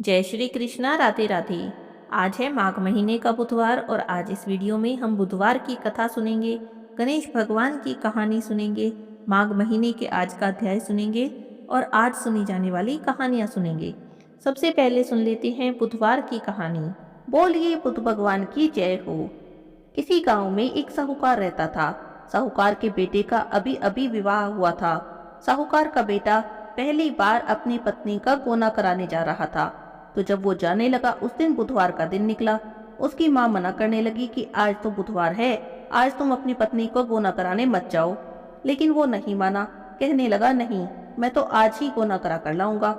जय श्री कृष्णा। राधे राधे। आज है माघ महीने का बुधवार और आज इस वीडियो में हम बुधवार की कथा सुनेंगे, गणेश भगवान की कहानी सुनेंगे, माघ महीने के आज का अध्याय सुनेंगे और आज सुनी जाने वाली कहानियां सुनेंगे। सबसे पहले सुन लेते हैं बुधवार की कहानी। बोलिए बुद्ध भगवान की जय हो। किसी गांव में एक साहूकार रहता था। साहूकार के बेटे का अभी अभी विवाह हुआ था। साहूकार का बेटा पहली बार अपनी पत्नी का गोना कराने जा रहा था। तो जब वो जाने लगा, उस दिन बुधवार का दिन निकला। उसकी माँ मना करने लगी कि आज तो बुधवार है, आज तुम अपनी पत्नी को गोना कराने मत जाओ। लेकिन वो नहीं माना, कहने लगा नहीं, मैं तो आज ही गोना करा कर लाऊंगा।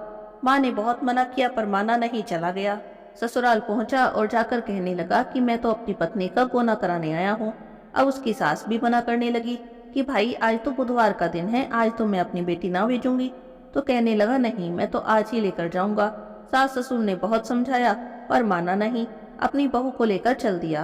माँ ने बहुत मना किया पर माना नहीं, चला गया। ससुराल पहुंचा और जाकर कहने लगा कि मैं तो अपनी पत्नी का गोना कराने आया हूँ। अब उसकी सास भी मना करने लगी कि भाई आज तो बुधवार का दिन है, आज तो मैं अपनी बेटी ना भेजूंगी। तो कहने लगा नहीं, मैं तो आज ही लेकर जाऊंगा। सास ससुर ने बहुत समझाया पर माना नहीं, अपनी बहू को लेकर चल दिया।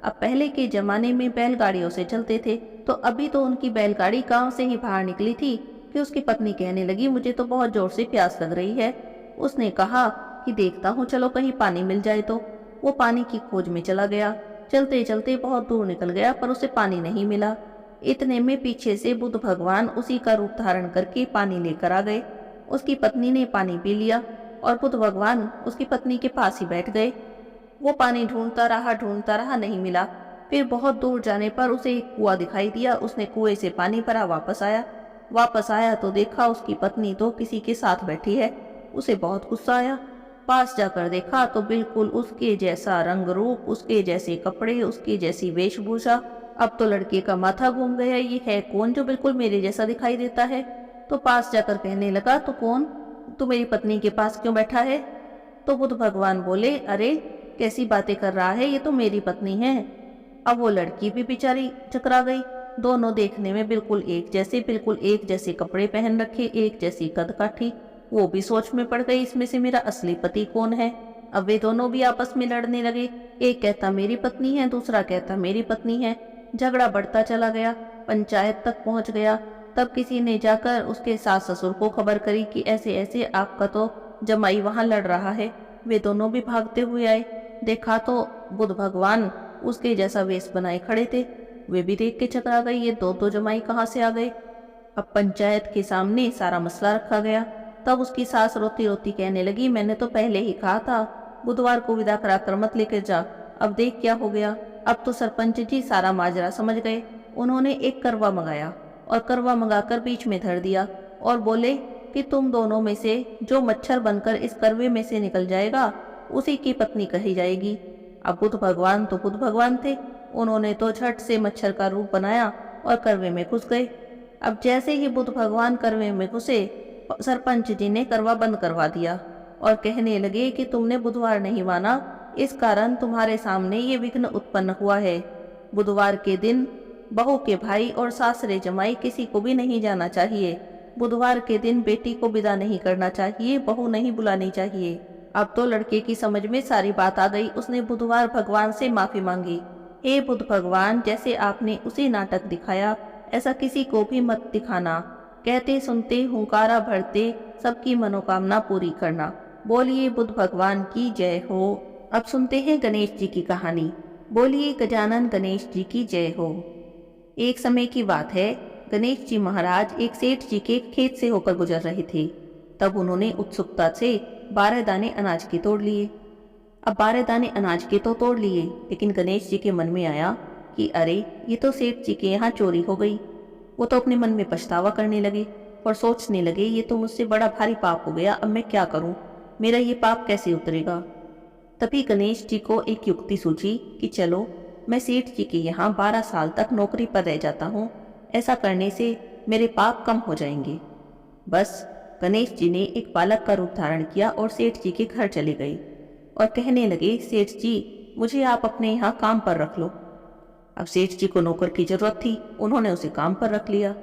अब पहले के जमाने में बैलगाड़ियों से चलते थे, तो अभी तो उनकी बैलगाड़ी गांव से ही बाहर निकली थी कि उसकी पत्नी कहने लगी मुझे तो बहुत जोर से प्यास लग रही है। उसने कहा कि देखता हूँ, चलो कहीं पानी मिल जाए। तो वो पानी की खोज में चला गया। चलते चलते बहुत दूर निकल गया पर उसे पानी नहीं मिला। इतने में पीछे से बुद्ध भगवान उसी का रूप धारण करके पानी लेकर आ गए। उसकी पत्नी ने पानी पी लिया और बुद्ध भगवान उसकी पत्नी के पास ही बैठ गए। वो पानी ढूंढता रहा, नहीं मिला। फिर बहुत दूर जाने पर उसे एक कुआं दिखाई दिया। उसने कुएं से पानी भरा, वापस आया तो देखा उसकी पत्नी तो किसी के साथ बैठी है। उसे बहुत गुस्सा आया। पास जाकर देखा तो बिल्कुल उसके जैसा रंग रूप, उसके जैसे कपड़े, उसकी जैसी वेशभूषा। अब तो लड़के का माथा घूम गया, ये है कौन जो बिल्कुल मेरे जैसा दिखाई देता है। तो पास जाकर कहने लगा, तो कौन, तू मेरी पत्नी के पास क्यों बैठा है। तो बुद्ध भगवान बोले, अरे कैसी बातें कर रहा है, ये तो मेरी पत्नी है। अब वो लड़की भी बेचारी चकरा गई। दोनों देखने में बिल्कुल एक जैसे कपड़े पहन रखे, एक जैसी कद काठी। वो भी सोच में पड़ गई, इसमें से मेरा असली पति कौन है। अब वे दोनों भी आपस में लड़ने लगे। एक कहता मेरी पत्नी है, दूसरा कहता मेरी पत्नी है। झगड़ा बढ़ता चला गया, पंचायत तक पहुंच गया। तब किसी ने जाकर उसके सास ससुर को खबर करी कि ऐसे ऐसे आपका तो जमाई वहां लड़ रहा है। वे दोनों भी भागते हुए आए। देखा तो बुद्ध भगवान उसके जैसा वेश बनाए खड़े थे। वे भी देख के चकरा गई, ये दो जमाई कहाँ से आ गए। अब पंचायत के सामने सारा मसला रखा गया। तब उसकी सास रोती रोती कहने लगी, मैंने तो पहले ही कहा था बुधवार को विदा कराकर मत लेकर जा, अब देख क्या हो गया। अब तो सरपंच जी सारा माजरा समझ गए। उन्होंने एक करवा मंगाया और करवा मंगाकर बीच में धर दिया और बोले कि तुम दोनों में से जो मच्छर बनकर इस करवे में से निकल जाएगा उसी की पत्नी कही जाएगी। अब बुद्ध भगवान तो बुद्ध भगवान थे, उन्होंने तो झट से मच्छर का रूप बनाया और करवे में घुस गए। अब जैसे ही बुद्ध भगवान करवे में घुसे, सरपंच जी ने करवा बंद करवा दिया और कहने लगे कि तुमने बुधवार नहीं माना, इस कारण तुम्हारे सामने ये विघ्न उत्पन्न हुआ है। बुधवार के दिन बहू के भाई और सासरे जमाई किसी को भी नहीं जाना चाहिए। बुधवार के दिन बेटी को विदा नहीं करना चाहिए, बहू नहीं बुलानी चाहिए। अब तो लड़के की समझ में सारी बात आ गई। उसने बुधवार भगवान से माफी मांगी, हे बुद्ध भगवान, जैसे आपने उसी नाटक दिखाया ऐसा किसी को भी मत दिखाना। कहते सुनते हुंकारा भरते सबकी मनोकामना पूरी करना। बोलिए बुद्ध भगवान की जय हो। अब सुनते हैं गणेश जी की कहानी। बोलिए गजानन गणेश जी की जय हो। एक समय की बात है, गणेश जी महाराज एक सेठ जी के खेत से होकर गुजर रहे थे। तब उन्होंने उत्सुकता से 12 दाने अनाज के तोड़ लिए। अब 12 दाने अनाज के तो तोड़ लिए, लेकिन गणेश जी के मन में आया कि अरे ये तो सेठ जी के यहाँ चोरी हो गई। वो तो अपने मन में पछतावा करने लगे और सोचने लगे, ये तो मुझसे बड़ा भारी पाप हो गया, अब मैं क्या करूं, मेरा ये पाप कैसे उतरेगा। तभी गणेश जी को एक युक्ति सूझी कि चलो मैं सेठ जी के यहाँ 12 साल तक नौकरी पर रह जाता हूँ, ऐसा करने से मेरे पाप कम हो जाएंगे। बस गणेश जी ने एक बालक का रूप धारण किया और सेठ जी के घर चले गए और कहने लगे, सेठ जी मुझे आप अपने यहाँ काम पर रख लो। अब सेठ जी को नौकर की जरूरत थी, उन्होंने उसे काम पर रख लिया।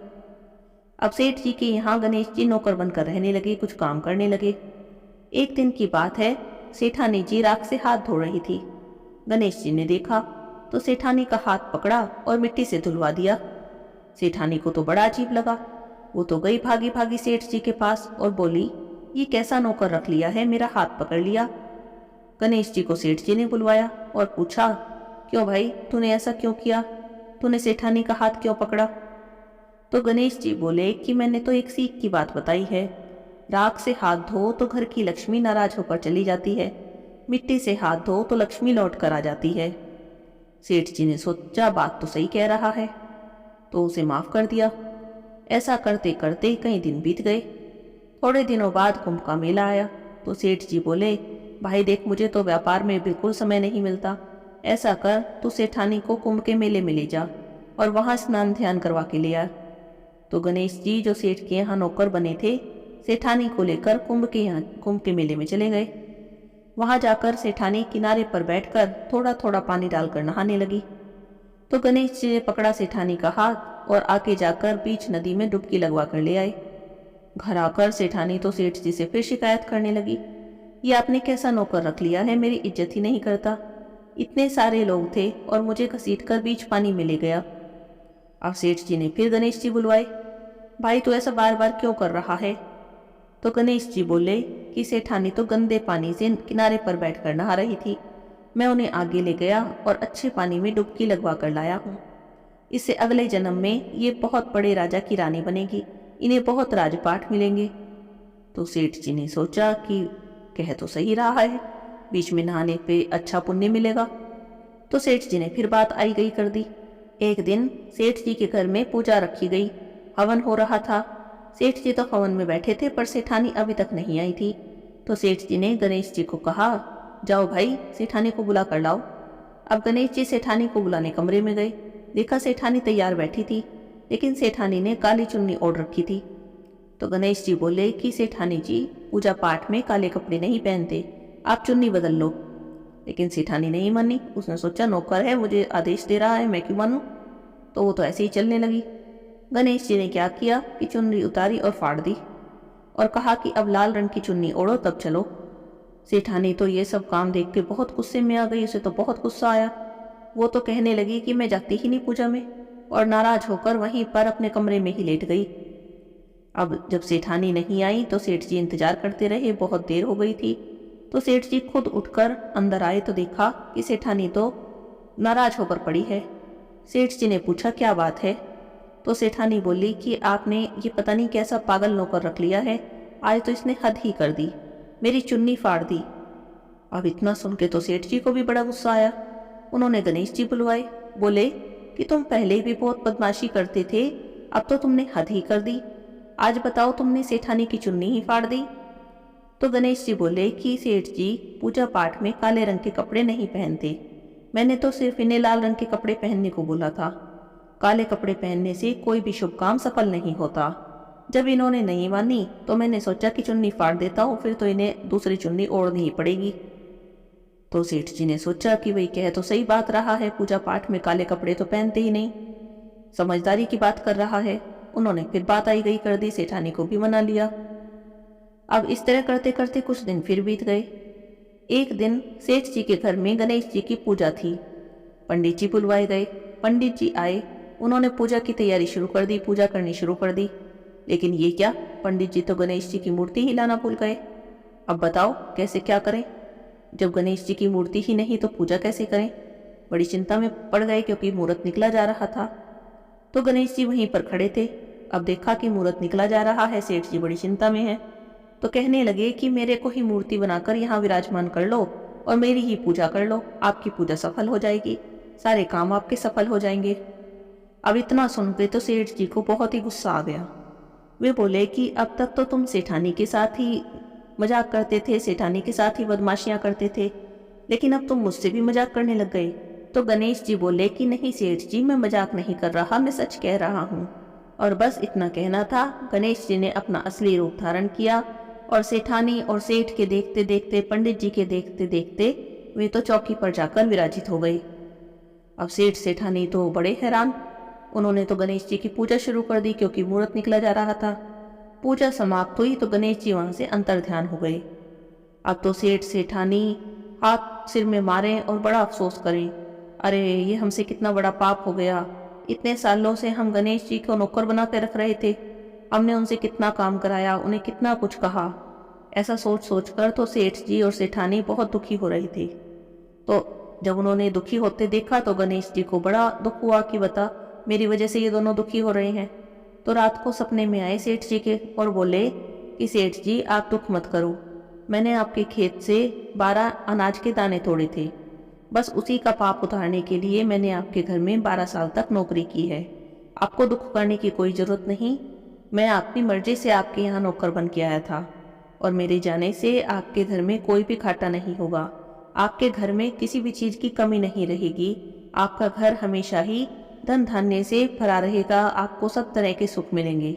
अब सेठ जी के यहाँ गणेश जी नौकर बनकर रहने लगे, कुछ काम करने लगे। एक दिन की बात है, सेठानी जी राख से हाथ धो रही थी। गणेश जी ने देखा तो सेठानी का हाथ पकड़ा और मिट्टी से धुलवा दिया। सेठानी को तो बड़ा अजीब लगा। वो तो गई भागी भागी सेठ जी के पास और बोली, ये कैसा नौकर रख लिया है, मेरा हाथ पकड़ लिया। गणेश जी को सेठ जी ने बुलवाया और पूछा, क्यों भाई, तूने ऐसा क्यों किया? तूने सेठानी का हाथ क्यों पकड़ा? तो गणेश जी बोले कि मैंने तो एक सीख की बात बताई है, राख से हाथ धो तो घर की लक्ष्मी नाराज होकर चली जाती है, मिट्टी से हाथ धो तो लक्ष्मी लौट कर आ जाती है। सेठ जी ने सोचा बात तो सही कह रहा है, तो उसे माफ कर दिया। ऐसा करते करते कई दिन बीत गए। थोड़े दिनों बाद कुंभ का मेला आया तो सेठ जी बोले, भाई देख, मुझे तो व्यापार में बिल्कुल समय नहीं मिलता, ऐसा कर तू सेठानी को कुंभ के मेले में ले जा और वहां स्नान ध्यान करवा के ले आ। तो गणेश जी जो सेठ के यहाँ नौकर बने थे, सेठानी को लेकर कुंभ के मेले में चले गए। वहां जाकर सेठानी किनारे पर बैठकर थोड़ा थोड़ा पानी डालकर नहाने लगी। तो गणेश जी ने पकड़ा सेठानी का हाथ और आके जाकर बीच नदी में डुबकी लगवा कर ले आए। घर आकर सेठानी तो सेठ जी से फिर शिकायत करने लगी, ये आपने कैसा नौकर रख लिया है, मेरी इज्जत ही नहीं करता, इतने सारे लोग थे और मुझे घसीट कर बीच पानी में ले गया। अब सेठ जी ने फिर गणेश जी बुलवाए, भाई तू ऐसा बार बार क्यों कर रहा है? तो गणेश जी बोले कि सेठानी तो गंदे पानी से किनारे पर बैठकर नहा रही थी, मैं उन्हें आगे ले गया और अच्छे पानी में डुबकी लगवा कर लाया हूँ। इससे अगले जन्म में ये बहुत बड़े राजा की रानी बनेगी, इन्हें बहुत राजपाट मिलेंगे। तो सेठ जी ने सोचा कि कह तो सही रहा है, बीच में नहाने पे अच्छा पुण्य मिलेगा। तो सेठ जी ने फिर बात आई गई कर दी। एक दिन सेठ जी के घर में पूजा रखी गई, हवन हो रहा था। सेठ जी तो हवन में बैठे थे पर सेठानी अभी तक नहीं आई थी। तो सेठ जी ने गणेश जी को कहा, जाओ भाई सेठानी को बुला कर लाओ। अब गणेश जी सेठानी को बुलाने कमरे में गए। देखा सेठानी तैयार बैठी थी, लेकिन सेठानी ने काली चुन्नी ओढ़ रखी थी। तो गणेश जी बोले कि सेठानी जी पूजा पाठ में काले कपड़े नहीं पहनते, आप चुन्नी बदल लो। लेकिन सेठानी नहीं मानी, उसने सोचा नौकर है, मुझे आदेश दे रहा है, मैं क्यों मानूं। तो वो तो ऐसे ही चलने लगी। गणेश जी ने क्या किया कि चुन्नी उतारी और फाड़ दी और कहा कि अब लाल रंग की चुन्नी ओढ़ो तब चलो। सेठानी तो ये सब काम देख के बहुत गुस्से में आ गई, उसे तो बहुत गुस्सा आया। वो तो कहने लगी कि मैं जाती ही नहीं पूजा में, और नाराज होकर वहीं पर अपने कमरे में ही लेट गई। अब जब सेठानी नहीं आई तो सेठ जी इंतजार करते रहे, बहुत देर हो गई थी। तो सेठ जी खुद उठकर अंदर आए तो देखा कि सेठानी तो नाराज होकर पड़ी है। सेठ जी ने पूछा, क्या बात है? तो सेठानी बोली कि आपने ये पता नहीं कैसा पागल नौकर रख लिया है, आज तो इसने हद ही कर दी, मेरी चुन्नी फाड़ दी। अब इतना सुन के तो सेठ जी को भी बड़ा गुस्सा आया। उन्होंने गणेश जी बुलवाए, बोले कि तुम पहले भी बहुत बदमाशी करते थे, अब तो तुमने हद ही कर दी, आज बताओ तुमने सेठानी की चुन्नी ही फाड़ दी। तो गणेश जी बोले कि सेठ जी पूजा पाठ में काले रंग के कपड़े नहीं पहनते, मैंने तो सिर्फ इन्हें लाल रंग के कपड़े पहनने को बोला था, काले कपड़े पहनने से कोई भी शुभ काम सफल नहीं होता। जब इन्होंने नहीं मानी तो मैंने सोचा कि चुन्नी फाड़ देता हूँ, फिर तो इन्हें दूसरी चुन्नी ओढ़नी ही पड़ेगी। तो सेठ जी ने सोचा कि वही कह तो सही बात रहा है, पूजा पाठ में काले कपड़े तो पहनते ही नहीं, समझदारी की बात कर रहा है। उन्होंने फिर बात आई गई कर दी, सेठानी को भी मना लिया। अब इस तरह करते करते कुछ दिन फिर बीत गए। एक दिन सेठ जी के घर में गणेश जी की पूजा थी। पंडित जी बुलवाए गए। पंडित जी आए, उन्होंने पूजा की तैयारी शुरू कर दी, पूजा करनी शुरू कर दी। लेकिन ये क्या, पंडित जी तो गणेश जी की मूर्ति ही लाना भूल गए। अब बताओ कैसे क्या करें, जब गणेश जी की मूर्ति ही नहीं तो पूजा कैसे करें। बड़ी चिंता में पड़ गए क्योंकि मुहूर्त निकला जा रहा था। तो गणेश जी वहीं पर खड़े थे। अब देखा कि मुहूर्त निकला जा रहा है, सेठ जी बड़ी चिंता में है, तो कहने लगे कि मेरे को ही मूर्ति बनाकर यहाँ विराजमान कर लो और मेरी ही पूजा कर लो, आपकी पूजा सफल हो जाएगी, सारे काम आपके सफल हो जाएंगे। अब इतना सुनकर तो सेठ जी को बहुत ही गुस्सा आ गया। वे बोले कि अब तक तो तुम सेठानी के साथ ही मजाक करते थे, सेठानी के साथ ही बदमाशियां करते थे, लेकिन अब तुम मुझसे भी मजाक करने लग गए। तो गणेश जी बोले कि नहीं सेठ जी, मैं मजाक नहीं कर रहा, मैं सच कह रहा हूँ। और बस इतना कहना था, गणेश जी ने अपना असली रूप धारण किया और सेठानी और सेठ के देखते देखते, पंडित जी के देखते देखते वे तो चौकी पर जाकर विराजित हो गए। अब सेठ सेठानी तो बड़े हैरान। उन्होंने तो गणेश जी की पूजा शुरू कर दी क्योंकि मुहूर्त निकला जा रहा था। पूजा समाप्त हुई तो गणेश जी वहां से अंतर ध्यान हो गए। अब तो सेठ सेठानी हाथ सिर में मारे और बड़ा अफसोस करें, अरे ये हमसे कितना बड़ा पाप हो गया, इतने सालों से हम गणेश जी को नौकर बना के रख रहे थे, हमने उनसे कितना काम कराया, उन्हें कितना कुछ कहा, ऐसा सोच सोच कर तो सेठ जी और सेठानी बहुत दुखी हो रही थी। तो जब उन्होंने दुखी होते देखा तो गणेश जी को बड़ा दुख हुआ कि बता, मेरी वजह से ये दोनों दुखी हो रहे हैं। तो रात को सपने में आए सेठ जी के और बोले कि सेठ जी आप दुख मत करो, मैंने आपके खेत से 12 अनाज के दाने तोड़े थे। बस उसी का पाप उतारने के लिए मैंने आपके घर में 12 साल तक नौकरी की है। आपको दुख करने की कोई ज़रूरत नहीं। मैं अपनी मर्जी से आपके यहाँ नौकर बन के आया था और मेरे जाने से आपके घर में कोई भी घाटा नहीं होगा। आपके घर में किसी भी चीज़ की कमी नहीं रहेगी। आपका घर हमेशा ही धन धान्य से भरा रहेगा। आपको सब तरह के सुख मिलेंगे।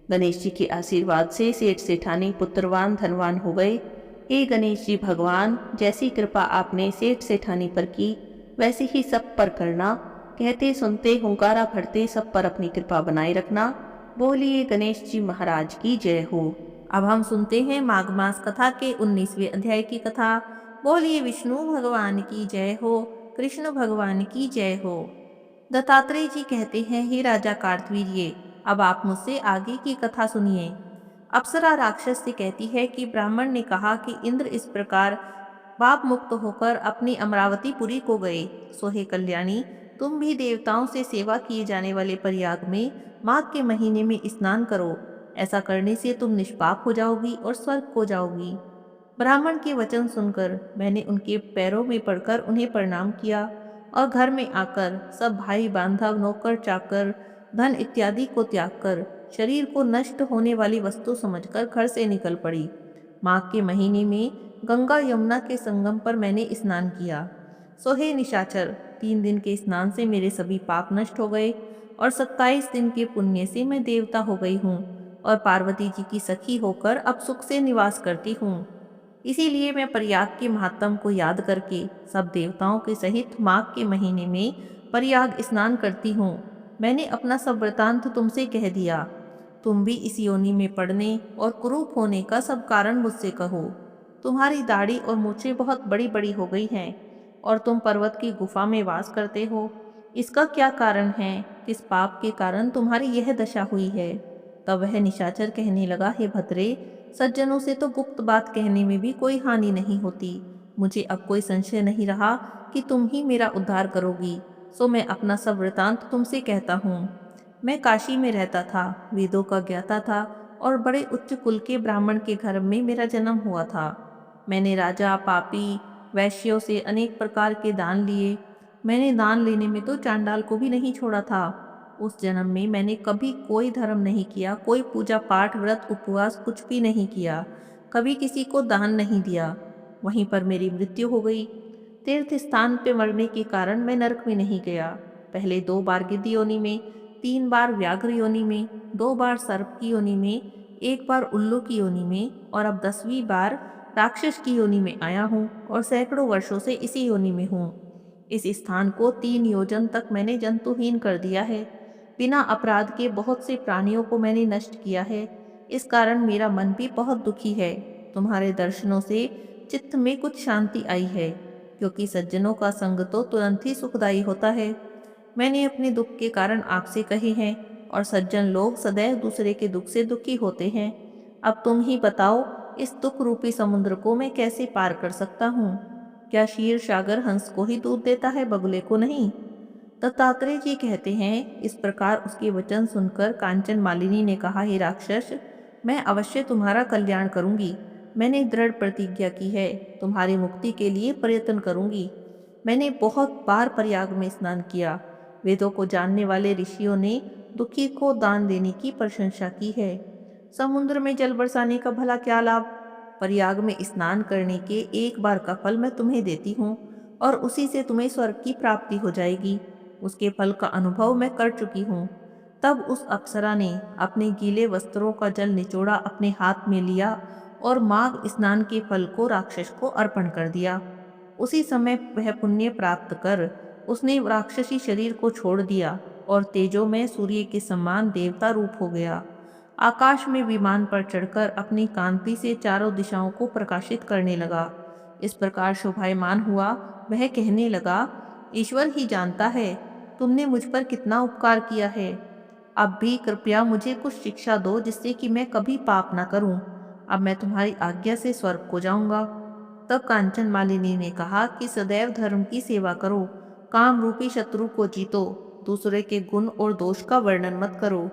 गणेश जी के आशीर्वाद से सेठ सेठानी पुत्रवान धनवान हो गए। हे गणेश जी भगवान, जैसी कृपा आपने सेठ सेठानी पर की वैसे ही सब पर करना। कहते सुनते हुंकारा भरते सब पर अपनी कृपा बनाए रखना। बोलिए गणेश जी महाराज की जय हो। अब हम सुनते हैं माघ मास कथा के 19वें अध्याय की कथा। बोलिए विष्णु भगवान की जय हो, कृष्ण भगवान की जय हो। दत्तात्रेय जी कहते हैं, हे राजा कार्तवीर्य, अब आप मुझसे आगे की कथा सुनिए। अप्सरा राक्षस से कहती है कि ब्राह्मण ने कहा कि इंद्र इस प्रकार पाप मुक्त होकर अपनी अमरावतीपुरी को गए। सो हे कल्याणी, तुम भी देवताओं से सेवा किए जाने वाले प्रयाग में माघ के महीने में स्नान करो। ऐसा करने से तुम निष्पाप हो जाओगी और स्वर्ग को जाओगी। ब्राह्मण के वचन सुनकर मैंने उनके पैरों में पड़कर उन्हें प्रणाम किया और घर में आकर सब भाई बांधव नौकर चाकर धन इत्यादि को त्याग कर शरीर को नष्ट होने वाली वस्तु समझकर घर से निकल पड़ी। माघ के महीने में गंगा यमुना के संगम पर मैंने स्नान किया। सो हे निशाचर, 3 दिन के स्नान से मेरे सभी पाप नष्ट हो गए और 27 दिन के पुण्य से मैं देवता हो गई हूँ और पार्वती जी की सखी होकर अब सुख से निवास करती हूँ। इसीलिए मैं प्रयाग के महात्म को याद करके सब देवताओं के सहित माघ के महीने में प्रयाग स्नान करती हूँ। मैंने अपना सब वृतांत तुमसे कह दिया। तुम भी इस योनि में पड़ने और कुरूप होने का सब कारण मुझसे कहो। तुम्हारी दाढ़ी और मूछें बहुत बड़ी बड़ी हो गई हैं और तुम पर्वत की गुफा में वास करते हो। इसका क्या कारण है? किस पाप के कारण तुम्हारी यह दशा हुई है? तब वह निशाचर कहने लगा, हे भद्रे, सज्जनों से तो गुप्त बात कहने में भी कोई हानि नहीं होती। मुझे अब कोई संशय नहीं रहा कि तुम ही मेरा उद्धार करोगी। सो मैं अपना सब वृतांत तुमसे कहता हूँ। मैं काशी में रहता था, वेदों का ज्ञाता था और बड़े उच्च कुल के ब्राह्मण के घर में मेरा जन्म हुआ था। मैंने राजा पापी वैश्यों से अनेक प्रकार के दान लिए। मैंने दान लेने में तो चांडाल को भी नहीं छोड़ा था। उस जन्म में मैंने कभी कोई धर्म नहीं किया, कोई पूजा पाठ व्रत उपवास कुछ भी नहीं किया, कभी किसी को दान नहीं दिया। वहीं पर मेरी मृत्यु हो गई। तीर्थ स्थान पे मरने के कारण मैं नरक में नहीं गया। पहले 2 बार गिद्ध योनि में, 3 बार व्याघ्र योनि में, 2 बार सर्प की योनि में, 1 बार उल्लू की योनि में और अब 10वीं बार राक्षस की योनि में आया हूँ और सैकड़ों वर्षों से इसी योनि में हूँ। इस स्थान को 3 योजन तक मैंने जंतुहीन कर दिया है। बिना अपराध के बहुत से प्राणियों को मैंने नष्ट किया है। इस कारण मेरा मन भी बहुत दुखी है। तुम्हारे दर्शनों से चित्त में कुछ शांति आई है, क्योंकि सज्जनों का संग तो तुरंत ही सुखदायी होता है। मैंने अपने दुख के कारण आपसे कहे हैं और सज्जन लोग सदैव दूसरे के दुख से दुखी होते हैं। अब तुम ही बताओ, इस दुख रूपी समुद्र को मैं कैसे पार कर सकता हूँ? क्या क्षीर सागर हंस को ही दूध देता है, बगुले को नहीं? दत्तात्रेय जी कहते हैं, इस प्रकार उसके वचन सुनकर कांचन मालिनी ने कहा, हे राक्षस, मैं अवश्य तुम्हारा कल्याण करूंगी। मैंने दृढ़ प्रतिज्ञा की है, तुम्हारी मुक्ति के लिए प्रयत्न करूंगी। मैंने बहुत बार प्रयाग में स्नान किया। वेदों को जानने वाले ऋषियों ने दुखी को दान देने की प्रशंसा की है। समुद्र में जल बरसाने का भला क्या लाभ? प्रयाग में स्नान करने के 1 बार का फल मैं तुम्हें देती हूँ और उसी से तुम्हें स्वर्ग की प्राप्ति हो जाएगी। उसके फल का अनुभव मैं कर चुकी हूँ। तब उस अप्सरा ने अपने गीले वस्त्रों का जल निचोड़ा अपने हाथ में लिया और माघ स्नान के फल को राक्षस को अर्पण कर दिया। उसी समय वह पुण्य प्राप्त कर उसने राक्षसी शरीर को छोड़ दिया और तेजोमय सूर्य के समान देवता रूप हो गया। आकाश में विमान पर चढ़कर अपनी कांति से चारों दिशाओं को प्रकाशित करने लगा। इस प्रकार शोभायमान हुआ। वह कहने लगा, ईश्वर ही जानता है तुमने मुझ पर कितना उपकार किया है। अब भी कृपया मुझे कुछ शिक्षा दो जिससे कि मैं कभी पाप न करूं। अब मैं तुम्हारी आज्ञा से स्वर्ग को जाऊंगा। तब कांचन मालिनी ने कहा कि सदैव धर्म की सेवा करो, काम रूपी शत्रु को जीतो, दूसरे के गुण और दोष का वर्णन मत करो,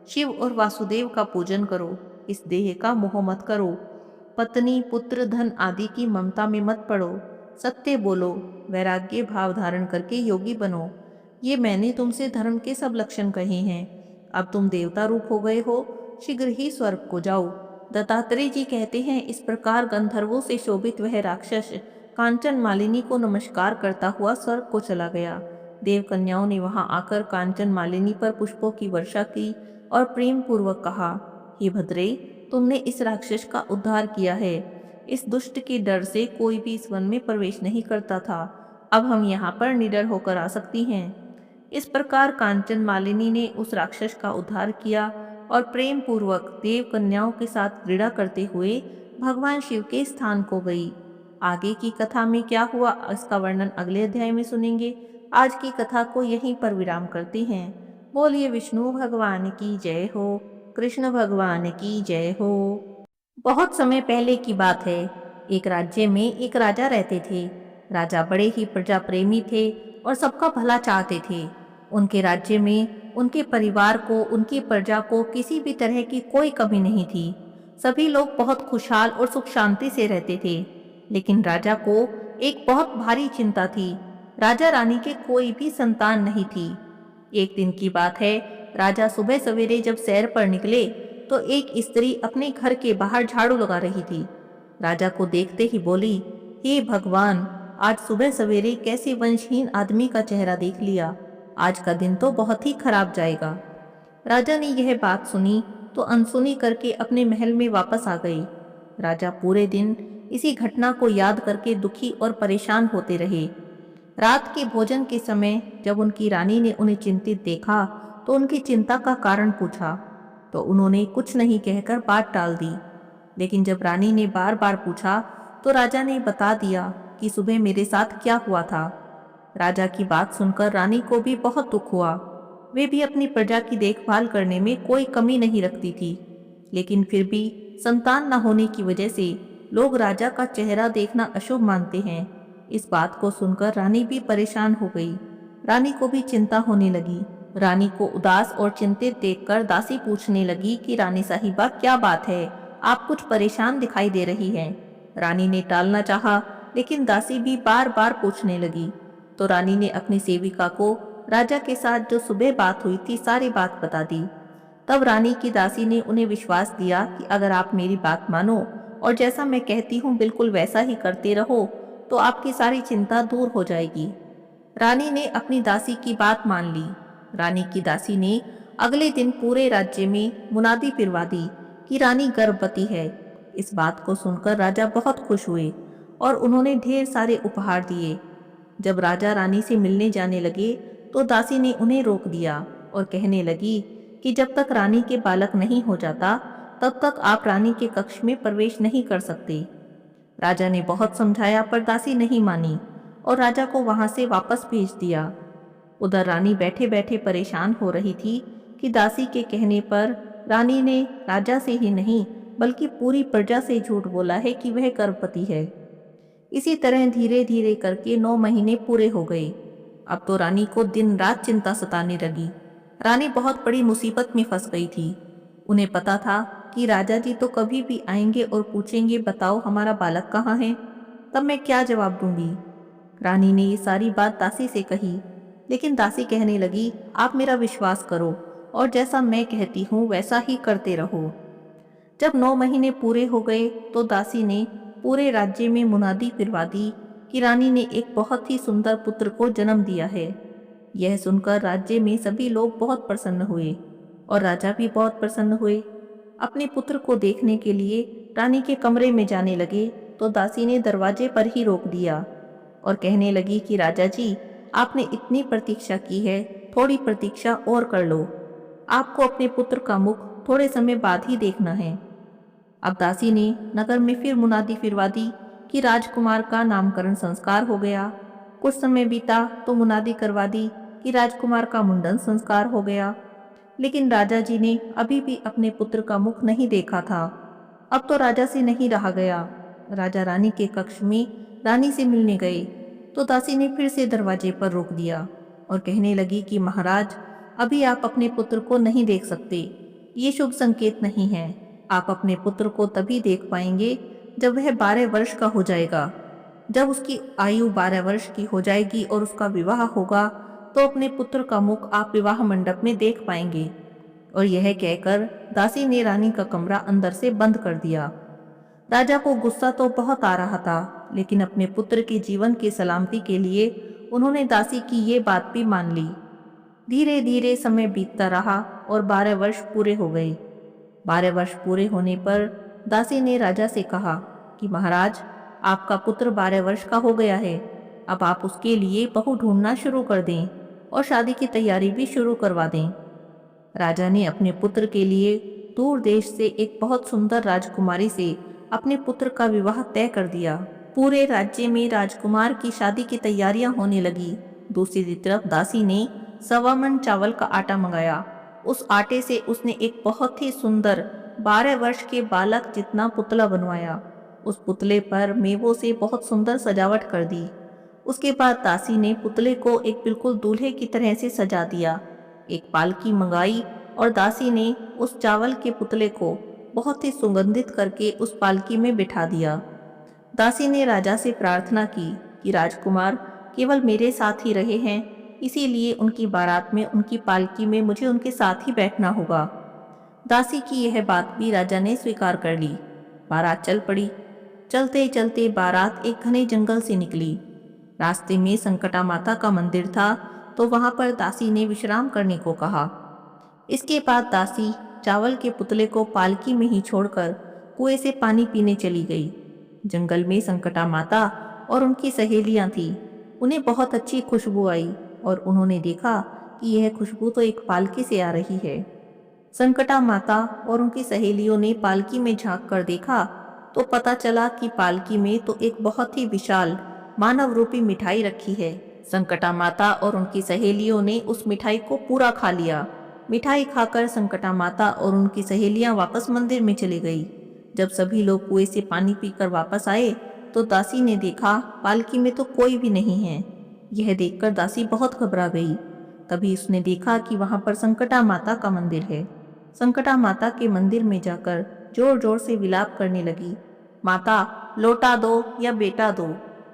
शिव और वासुदेव का पूजन करो, इस देह का मोह मत करो, पत्नी पुत्र धन आदि की ममता में मत पड़ो, सत्य बोलो, वैराग्य भाव धारण करके योगी बनो। ये मैंने तुमसे धर्म के सब लक्षण कहे हैं। अब तुम देवता रूप हो गए हो, शीघ्र ही स्वर्ग को जाओ। दत्तात्रेय जी कहते हैं, इस प्रकार गंधर्वों से शोभित वह राक्षस कांचन मालिनी को नमस्कार करता हुआ स्वर्ग को चला गया। देव कन्याओं ने वहां आकर कांचन मालिनी पर पुष्पों की वर्षा की और प्रेम पूर्वक कहा, हे भद्रे, तुमने इस राक्षस का उद्धार किया है। इस दुष्ट के डर से कोई भी इस वन में प्रवेश नहीं करता था। अब हम यहाँ पर निडर होकर आ सकती हैं। इस प्रकार कांचन मालिनी ने उस राक्षस का उद्धार किया और प्रेम पूर्वक देव कन्याओं के साथ क्रीड़ा करते हुए भगवान शिव के स्थान को गई। आगे की कथा में क्या हुआ, इसका वर्णन अगले अध्याय में सुनेंगे। आज की कथा को यहीं पर विराम करते हैं। बोलिए विष्णु भगवान की जय हो, कृष्ण भगवान की जय हो। बहुत समय पहले की बात है। एक राज्य में एक राजा रहते थे। राजा बड़े ही प्रजा प्रेमी थे और सबका भला चाहते थे। उनके राज्य में उनके परिवार को, उनकी प्रजा को किसी भी तरह की कोई कमी नहीं थी। सभी लोग बहुत खुशहाल और सुख शांति से रहते थे। लेकिन राजा को एक बहुत भारी चिंता थी। राजा रानी के कोई भी संतान नहीं थी। एक दिन की बात है, राजा सुबह सवेरे जब सैर पर निकले तो एक स्त्री अपने घर के बाहर झाड़ू लगा रही थी। राजा को देखते ही बोली, हे भगवान, आज सुबह सवेरे कैसे वंशहीन आदमी का चेहरा देख लिया। आज का दिन तो बहुत ही खराब जाएगा। राजा ने यह बात सुनी तो अनसुनी करके अपने महल में वापस आ गई। राजा पूरे दिन इसी घटना को याद करके दुखी और परेशान होते रहे। रात के भोजन के समय जब उनकी रानी ने उन्हें चिंतित देखा तो उनकी चिंता का कारण पूछा तो उन्होंने कुछ नहीं कहकर बात टाल दी। लेकिन जब रानी ने बार बार पूछा तो राजा ने बता दिया कि सुबह मेरे साथ क्या हुआ था। राजा की बात सुनकर रानी को भी बहुत दुख हुआ। वे भी अपनी प्रजा की देखभाल करने में कोई कमी नहीं रखती थी, लेकिन फिर भी संतान न होने की वजह से लोग राजा का चेहरा देखना अशुभ मानते हैं। इस बात को सुनकर रानी भी परेशान हो गई। रानी को भी चिंता होने लगी। रानी को उदास और चिंतित देखकर दासी पूछने लगी कि रानी साहिबा, क्या बात है, आप कुछ परेशान दिखाई दे रही हैं। रानी ने टालना चाहा, लेकिन दासी भी बार बार पूछने लगी। तो रानी ने अपनी सेविका को राजा के साथ जो सुबह बात हुई थी सारी बात बता दी। तब रानी की दासी ने उन्हें विश्वास दिया कि अगर आप मेरी बात मानो और जैसा मैं कहती हूँ बिल्कुल वैसा ही करते रहो तो आपकी सारी चिंता दूर हो जाएगी। रानी ने अपनी दासी की बात मान ली। रानी की दासी ने अगले दिन पूरे राज्य में मुनादी फिरवा दी कि रानी गर्भवती है। इस बात को सुनकर राजा बहुत खुश हुए और उन्होंने ढेर सारे उपहार दिए। जब राजा रानी से मिलने जाने लगे तो दासी ने उन्हें रोक दिया और कहने लगी कि जब तक रानी के बालक नहीं हो जाता तब तक आप रानी के कक्ष में प्रवेश नहीं कर सकते। राजा ने बहुत समझाया पर दासी नहीं मानी और राजा को वहां से वापस भेज दिया। उधर रानी बैठे बैठे परेशान हो रही थी कि दासी के कहने पर रानी ने राजा से ही नहीं बल्कि पूरी प्रजा से झूठ बोला है कि वह गर्भवती है। इसी तरह धीरे धीरे करके 9 महीने पूरे हो गए। अब तो रानी को दिन रात चिंता सताने लगी। रानी बहुत बड़ी मुसीबत में फंस गई थी। उन्हें पता था कि राजा जी तो कभी भी आएंगे और पूछेंगे, बताओ हमारा बालक कहाँ है। तब मैं क्या जवाब दूंगी। रानी ने ये सारी बात दासी से कही, लेकिन दासी कहने लगी, आप मेरा विश्वास करो और जैसा मैं कहती हूँ वैसा ही करते रहो। जब 9 महीने पूरे हो गए तो दासी ने पूरे राज्य में मुनादी फिरवा दी कि रानी ने एक बहुत ही सुंदर पुत्र को जन्म दिया है। यह सुनकर राज्य में सभी लोग बहुत प्रसन्न हुए और राजा भी बहुत प्रसन्न हुए। अपने पुत्र को देखने के लिए रानी के कमरे में जाने लगे तो दासी ने दरवाजे पर ही रोक दिया और कहने लगी कि राजा जी, आपने इतनी प्रतीक्षा की है, थोड़ी प्रतीक्षा और कर लो। आपको अपने पुत्र का मुख थोड़े समय बाद ही देखना है। अब दासी ने नगर में फिर मुनादी फिरवा दी कि राजकुमार का नामकरण संस्कार हो गया। कुछ समय बीता तो मुनादी करवा दी कि राजकुमार का मुंडन संस्कार हो गया। लेकिन राजा जी ने अभी भी अपने पुत्र का मुख नहीं देखा था। अब तो राजा से नहीं रहा गया। राजा रानी के कक्ष में रानी से मिलने गए तो दासी ने फिर से दरवाजे पर रोक दिया और कहने लगी कि महाराज, अभी आप अपने पुत्र को नहीं देख सकते। ये शुभ संकेत नहीं है। आप अपने पुत्र को तभी देख पाएंगे जब वह 12 वर्ष का हो जाएगा। जब उसकी आयु 12 वर्ष की हो जाएगी और उसका विवाह होगा तो अपने पुत्र का मुख आप विवाह मंडप में देख पाएंगे। और यह कहकर दासी ने रानी का कमरा अंदर से बंद कर दिया। राजा को गुस्सा तो बहुत आ रहा था, लेकिन अपने पुत्र के जीवन की सलामती के लिए उन्होंने दासी की ये बात भी मान ली। धीरे धीरे समय बीतता रहा और 12 वर्ष पूरे हो गए। 12 वर्ष पूरे होने पर दासी ने राजा से कहा कि महाराज, आपका पुत्र 12 वर्ष का हो गया है। अब आप उसके लिए बहू ढूंढना शुरू कर दें और शादी की तैयारी भी शुरू करवा दें। राजा ने अपने पुत्र के लिए दूर देश से एक बहुत सुंदर राजकुमारी से अपने पुत्र का विवाह तय कर दिया। पूरे राज्य में राजकुमार की शादी की तैयारियां होने लगी। दूसरी तरफ दासी ने 1.25 मन चावल का आटा मंगाया। उस आटे से उसने एक बहुत ही सुंदर 12 वर्ष के बालक जितना पुतला बनवाया। उस पुतले पर मेवों से बहुत सुंदर सजावट कर दी। उसके बाद दासी ने पुतले को एक बिल्कुल दूल्हे की तरह से सजा दिया। एक पालकी मंगाई और दासी ने उस चावल के पुतले को बहुत ही सुगंधित करके उस पालकी में बिठा दिया। दासी ने राजा से प्रार्थना की कि राजकुमार केवल मेरे साथ ही रहे हैं, इसीलिए उनकी बारात में उनकी पालकी में मुझे उनके साथ ही बैठना होगा। दासी की यह बात भी राजा ने स्वीकार कर ली। बारात चल पड़ी। चलते चलते बारात एक घने जंगल से निकली। रास्ते में संकटा माता का मंदिर था तो वहां पर दासी ने विश्राम करने को कहा। इसके बाद दासी चावल के पुतले को पालकी में ही छोड़कर कुएं से पानी पीने चली गई। जंगल में संकटा माता और उनकी सहेलियां थीं। उन्हें बहुत अच्छी खुशबू आई और उन्होंने देखा कि यह खुशबू तो एक पालकी से आ रही है। संकटा माता और उनकी सहेलियों ने पालकी में झांक कर देखा तो पता चला कि पालकी में तो एक बहुत ही विशाल मानव रूपी मिठाई रखी है। संकटा माता और उनकी सहेलियों ने उस मिठाई को पूरा खा लिया। मिठाई खाकर संकटा माता और उनकी सहेलियां वापस मंदिर में चली गई। जब सभी लोग कुएं से पानी पीकर वापस आए तो दासी ने देखा पालकी में तो कोई भी नहीं है। यह देखकर दासी बहुत घबरा गई। तभी उसने देखा कि वहां पर संकटा माता का मंदिर है। संकटा माता के मंदिर में जाकर जोर जोर से विलाप करने लगी। माता, लौटा दो या बेटा दो।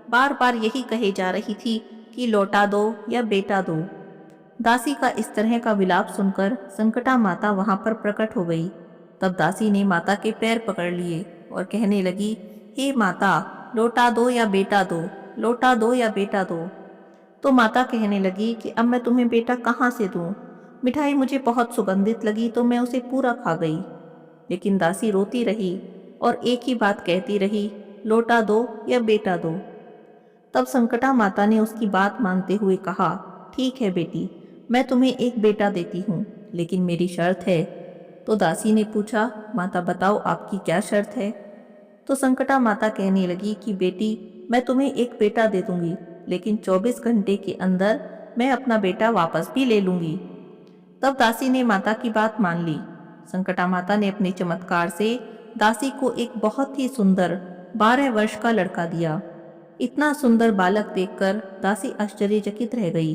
बार बार यही कहे जा रही थी कि लौटा दो या बेटा दो। दासी का इस तरह का विलाप सुनकर संकटा माता वहां पर प्रकट हो गई। तब दासी ने माता के पैर पकड़ लिए और कहने लगी, हे माता, लौटा दो या बेटा दो, लौटा दो या बेटा दो। तो माता कहने लगी कि अब मैं तुम्हें बेटा कहाँ से दूं? मिठाई मुझे बहुत सुगंधित लगी तो मैं उसे पूरा खा गई। लेकिन दासी रोती रही और एक ही बात कहती रही, लौटा दो या बेटा दो। तब संकटा माता ने उसकी बात मानते हुए कहा, ठीक है बेटी, मैं तुम्हें एक बेटा देती हूँ, लेकिन मेरी शर्त है। तो दासी ने पूछा, माता बताओ आपकी क्या शर्त है? तो संकटा माता कहने लगी कि बेटी, मैं तुम्हें एक बेटा दे दूंगी, लेकिन 24 घंटे के अंदर मैं अपना बेटा वापस भी ले लूंगी। तब दासी ने माता की बात मान ली। संकटा माता ने अपने चमत्कार से दासी को एक बहुत ही सुंदर 12 वर्ष का लड़का दिया। इतना सुंदर बालक देखकर दासी आश्चर्यचकित रह गई।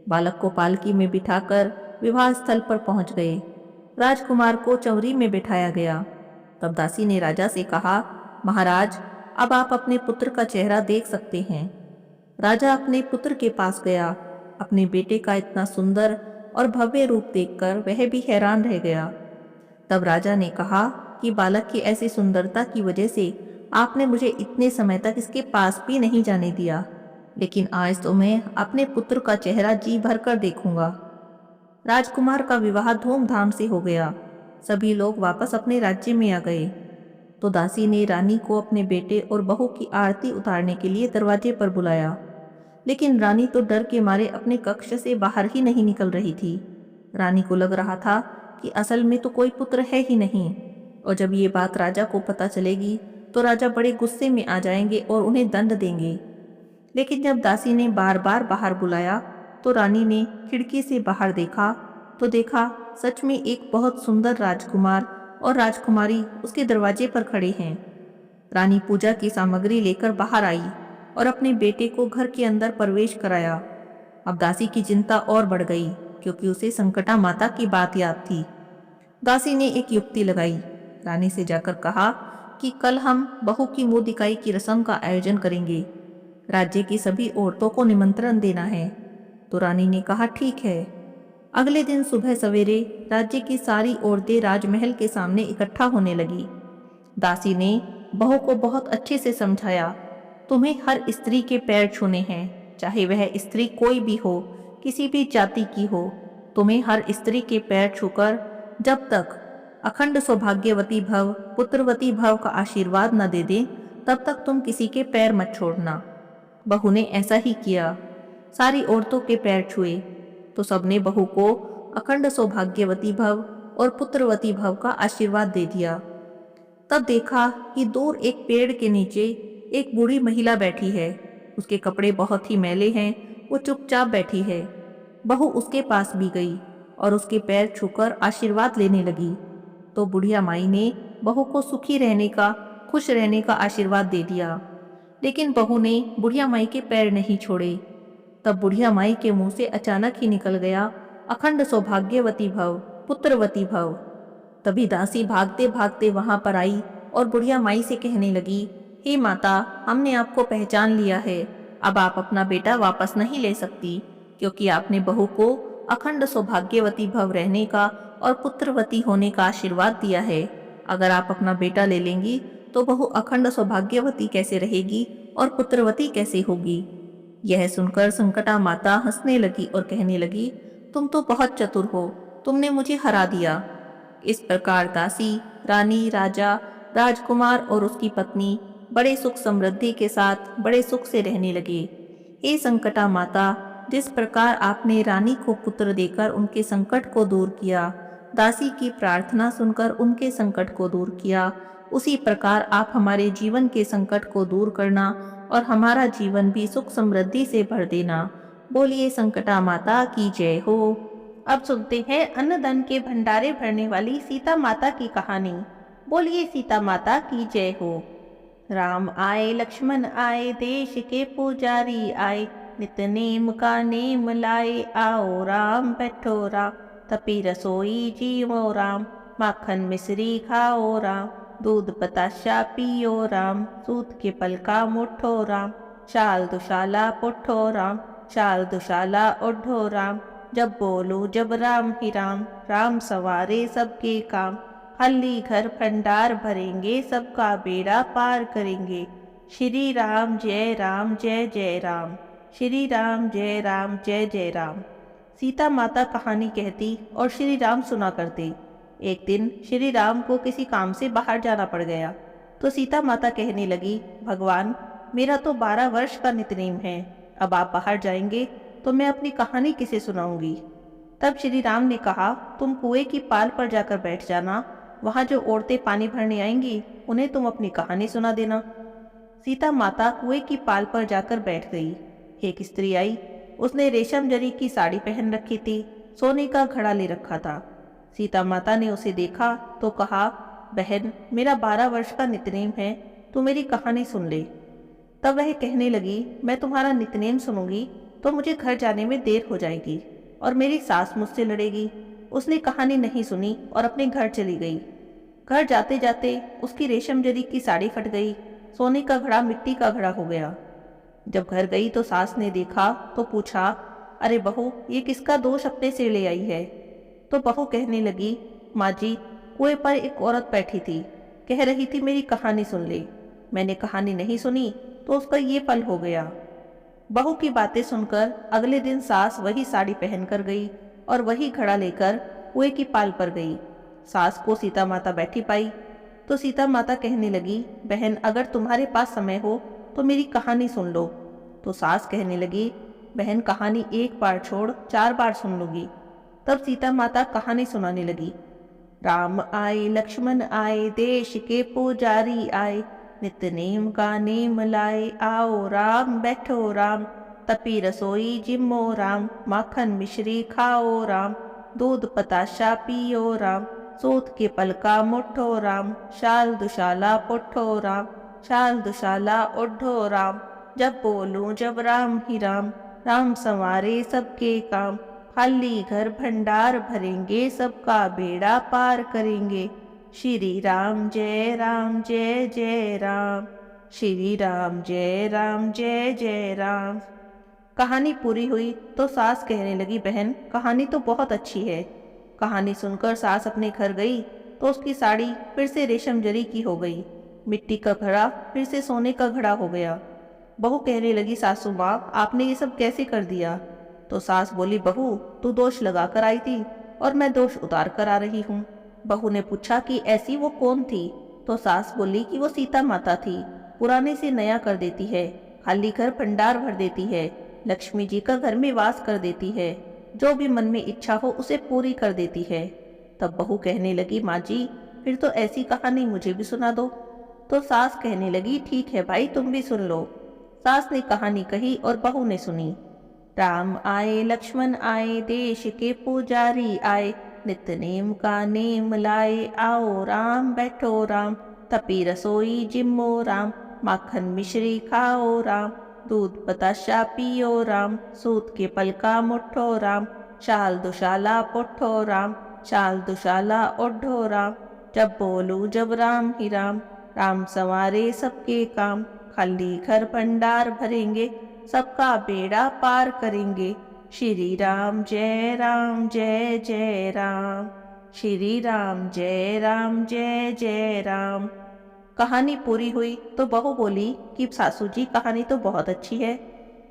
बालक को पालकी में बिठाकर विवाह स्थल पर पहुंच गए। राजकुमार को चौरी में बिठाया गया। तब दासी ने राजा से कहा, महाराज, अब आप अपने पुत्र का चेहरा देख सकते हैं। राजा अपने पुत्र के पास गया। अपने बेटे का इतना सुंदर और भव्य रूप देखकर वह भी हैरान रह गया। तब राजा ने कहा कि बालक की ऐसी सुंदरता की वजह से आपने मुझे इतने समय तक इसके पास भी नहीं जाने दिया, लेकिन आज तो मैं अपने पुत्र का चेहरा जी भर कर देखूंगा। राजकुमार का विवाह धूमधाम से हो गया। सभी लोग वापस अपने राज्य में आ गए। तो दासी ने रानी को अपने बेटे और बहू की आरती उतारने के लिए दरवाजे पर बुलाया, लेकिन रानी तो डर के मारे अपने कक्ष से बाहर ही नहीं निकल रही थी। रानी को लग रहा था कि असल में तो कोई पुत्र है ही नहीं, और जब ये बात राजा को पता चलेगी तो राजा बड़े गुस्से में आ जाएंगे और उन्हें दंड देंगे। लेकिन जब दासी ने बार बार बाहर बुलाया तो रानी ने खिड़की से बाहर देखा तो देखा सच में एक बहुत सुंदर राजकुमार और राजकुमारी उसके दरवाजे पर खड़े हैं। रानी पूजा की सामग्री लेकर बाहर आई और अपने बेटे को घर के अंदर प्रवेश कराया। अब दासी की चिंता और बढ़ गई, क्योंकि उसे संकटा माता की बात याद थी। दासी ने एक युक्ति लगाई। रानी से जाकर कहा कि कल हम बहू की मुंह दिखाई की रस्म का आयोजन करेंगे। राज्य की सभी औरतों को निमंत्रण देना है। तो रानी ने कहा ठीक है। अगले दिन सुबह सवेरे राज्य की सारी औरतें राजमहल के सामने इकट्ठा होने लगी। दासी ने बहू को बहुत अच्छे से समझाया, तुम्हें हर स्त्री के पैर छूने हैं, चाहे वह स्त्री कोई भी हो, किसी भी जाति की हो। तुम्हें हर स्त्री के पैर छूकर जब तक अखंड सौभाग्यवती भव, पुत्रवती भव का आशीर्वाद न दे दे, तब तक तुम किसी के पैर मत छोड़ना। बहू ने ऐसा ही किया। सारी औरतों के पैर छुए तो सबने बहू को अखंड सौभाग्यवती भव और पुत्रवती भव का आशीर्वाद दे दिया। तब देखा कि दूर एक पेड़ के नीचे एक बूढ़ी महिला बैठी है। उसके कपड़े बहुत ही मैले हैं। वो चुपचाप बैठी है। बहू उसके पास भी गई और उसके पैर छूकर आशीर्वाद लेने लगी। तो बुढ़िया माई ने बहू को सुखी रहने का, खुश रहने का आशीर्वाद दे दिया। लेकिन बहू ने बुढ़िया माई के पैर नहीं छोड़े। तब बुढ़िया माई के मुंह से अचानक ही निकल गया, अखंड सौभाग्यवती भव, पुत्रवती भव। तभी दासी भागते भागते वहां पर आई और बुढ़िया माई से कहने लगी, हे माता, हमने आपको पहचान लिया है। अब आप अपना बेटा वापस नहीं ले सकती, क्योंकि आपने बहू को अखंड सौभाग्यवती भव रहने का और पुत्रवती होने का आशीर्वाद दिया है। अगर आप अपना बेटा ले लेंगी तो बहू अखंड सौभाग्यवती कैसे रहेगी और पुत्रवती कैसे होगी। यह सुनकर संकटा माता हंसने लगी और कहने लगी, तुम तो बहुत चतुर हो, तुमने मुझे हरा दिया। इस प्रकार दासी, रानी, राजा, राजकुमार और उसकी पत्नी बड़े सुख समृद्धि के साथ बड़े सुख से रहने लगे। हे संकटा माता, जिस प्रकार आपने रानी को पुत्र देकर उनके संकट को दूर किया, दासी की प्रार्थना सुनकर उनके संकट को दूर किया, उसी प्रकार आप हमारे जीवन के संकट को दूर करना और हमारा जीवन भी सुख समृद्धि से भर देना। बोलिए संकटा माता की जय हो। अब सुनते हैं अन्नदान के भंडारे भरने वाली सीता माता की कहानी। बोलिए सीता माता की जय हो। राम आए लक्ष्मण आए, देश के पुजारी आए, नित नेम का नेम लाए, आओ राम बैठो राम, तपी रसोई जीवो राम, माखन मिश्री खाओ राम, दूध बताशा पियो राम, सूत के पलका मुठो राम, शाल दुशाला पुठो राम, शाल दुशाला ओढ़ो राम, जब बोलो जब राम ही राम, राम सवारे सबके काम, हल्ली घर भंडार भरेंगे, सबका बेड़ा पार करेंगे। श्री राम जय जय राम, श्री राम जय जय राम। सीता माता कहानी कहती और श्री राम सुना करते। एक दिन श्री राम को किसी काम से बाहर जाना पड़ गया, तो सीता माता कहने लगी, भगवान, मेरा तो 12 वर्ष का नितनेम है, अब आप बाहर जाएंगे तो मैं अपनी कहानी किसे सुनाऊंगी। तब श्री राम ने कहा, तुम कुएं की पाल पर जाकर बैठ जाना, वहां जो औरतें पानी भरने आएंगी उन्हें तुम अपनी कहानी सुना देना। सीता माता कुएं की पाल पर जाकर बैठ गई। एक स्त्री आई, उसने रेशम जरी की साड़ी पहन रखी थी, सोने का घड़ा ले रखा था। सीता माता ने उसे देखा तो कहा, बहन, मेरा 12 वर्ष का नितनेम है, तू मेरी कहानी सुन ले। तब वह कहने लगी, मैं तुम्हारा नितनेम सुनूंगी तो मुझे घर जाने में देर हो जाएगी और मेरी सास मुझसे लड़ेगी। उसने कहानी नहीं सुनी और अपने घर चली गई। घर जाते जाते उसकी रेशम जरी की साड़ी फट गई, सोने का घड़ा मिट्टी का घड़ा हो गया। जब घर गई तो सास ने देखा तो पूछा, अरे बहू, ये किसका दोष अपने से ले आई है। तो बहू कहने लगी, माँ जी, कुएं पर एक औरत बैठी थी, कह रही थी मेरी कहानी सुन ले। मैंने कहानी नहीं सुनी तो उसका ये पल हो गया। बहू की बातें सुनकर अगले दिन सास वही साड़ी पहनकर गई और वही घड़ा लेकर कुएं की पाल पर गई। सास को सीता माता बैठी पाई तो सीता माता कहने लगी, बहन, अगर तुम्हारे पास समय हो तो मेरी कहानी सुन लो। तो सास कहने लगी, बहन, कहानी एक बार छोड़ 4 बार सुन लूंगी। तब सीता माता कहानी सुनाने लगी। राम आए लक्ष्मण आए, देश के पुजारी आए, नित नेम का नेम लाए, आओ राम बैठो राम, तपी रसोई जिम्मो राम, माखन मिश्री खाओ राम, दूध बताशा पियो राम, सूत के पलका मुठो राम, शाल दुशाला पुट्ठो राम, शाल दुशाला ओढ़ो राम, जब बोलूं जब राम ही राम, राम संवारे सबके काम, खाली घर भंडार भरेंगे, सबका बेड़ा पार करेंगे, श्री राम जय जय राम, श्री राम जय जय राम। कहानी पूरी हुई तो सास कहने लगी, बहन कहानी तो बहुत अच्छी है। कहानी सुनकर सास अपने घर गई तो उसकी साड़ी फिर से रेशम जरी की हो गई, मिट्टी का घड़ा फिर से सोने का घड़ा हो गया। बहू कहने लगी, सासू माँ आपने ये सब कैसे कर दिया? तो सास बोली, बहू तू दोष लगा कर आई थी और मैं दोष उतार कर आ रही हूँ। बहू ने पूछा कि ऐसी वो कौन थी? तो सास बोली कि वो सीता माता थी, पुराने से नया कर देती है, खाली घर भंडार भर देती है, लक्ष्मी जी का घर में वास कर देती है, जो भी मन में इच्छा हो उसे पूरी कर देती है। तब बहू कहने लगी, माँ जी फिर तो ऐसी कहानी मुझे भी सुना दो। तो सास कहने लगी, ठीक है भाई तुम भी सुन लो। सास ने कहानी कही और बहू ने सुनी। राम आए लक्ष्मण आए, देश के पुजारी आए, नित्य नेम का नेम लाए, आओ राम बैठो राम, तपी रसोई जिम्मो राम, माखन मिश्री खाओ राम, दूध बताशा पियो राम, सूत के पलका मुठो राम, शाल दुशाला पुट्ठो राम, शाल दुशाला ओढ़ो राम, जब बोलूं जब राम ही राम, राम संवारे सबके काम, खाली घर भंडार भरेंगे, सबका बेड़ा पार करेंगे, श्री राम जय जय राम, श्री राम जय राम। कहानी पूरी हुई तो बहू बोली कि सासू जी कहानी तो बहुत अच्छी है।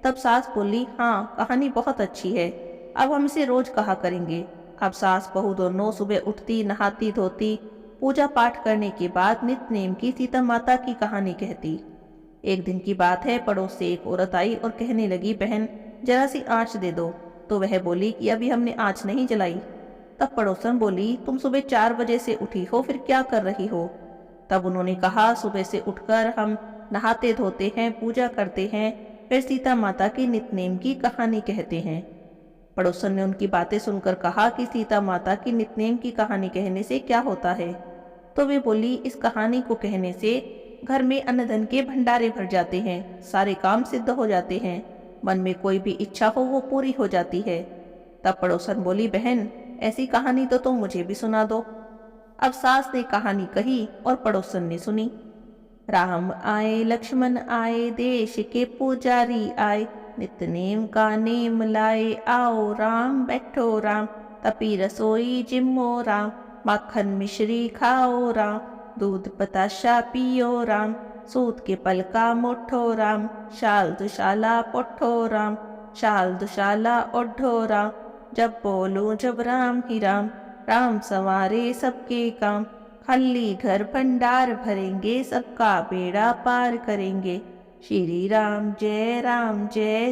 तब सास बोली, हाँ कहानी बहुत अच्छी है, अब हम इसे रोज कहा करेंगे। अब सास बहू दोनों सुबह उठती, नहाती धोती, पूजा पाठ करने के बाद नित्य नेम की सीता माता की कहानी कहती। एक दिन की बात है, पड़ोस से एक औरत आई और कहने लगी, बहन जरा सी आँच दे दो। तो वह बोली कि अभी हमने आँच नहीं जलाई। तब पड़ोसन बोली, तुम सुबह 4 बजे से उठी हो, फिर क्या कर रही हो? तब उन्होंने कहा, सुबह से उठकर हम नहाते धोते हैं, पूजा करते हैं, फिर सीता माता की नित्य नेम की कहानी कहते हैं। पड़ोसन ने उनकी बातें सुनकर कहा कि सीता माता की नित्य नेम की कहानी कहने से क्या होता है? तो वे बोली, इस कहानी को कहने से घर में अन्न धन के भंडारे भर जाते हैं, सारे काम सिद्ध हो जाते हैं, मन में कोई भी इच्छा हो वो पूरी हो जाती है। तब पड़ोसन बोली, बहन ऐसी कहानी तो तुम मुझे भी सुना दो। अब सास ने कहानी कही और पड़ोसन ने सुनी। राम आए लक्ष्मण आए, देश के पुजारी आए, नित्य नेम का नेम लाए, आओ राम बैठो राम, तपी रसोई जिम्मो राम, माखन मिश्री खाओ राम, दूध बताशा पियो राम, सूत के पलका मुठो राम, शाल दुशाला पुट्ठो राम, शाल दुशाला ओढ़ो राम, जब बोलूं जब राम ही राम, राम संवारे सबके काम, खाली घर भंडार भरेंगे, सबका बेड़ा पार करेंगे, श्री राम जय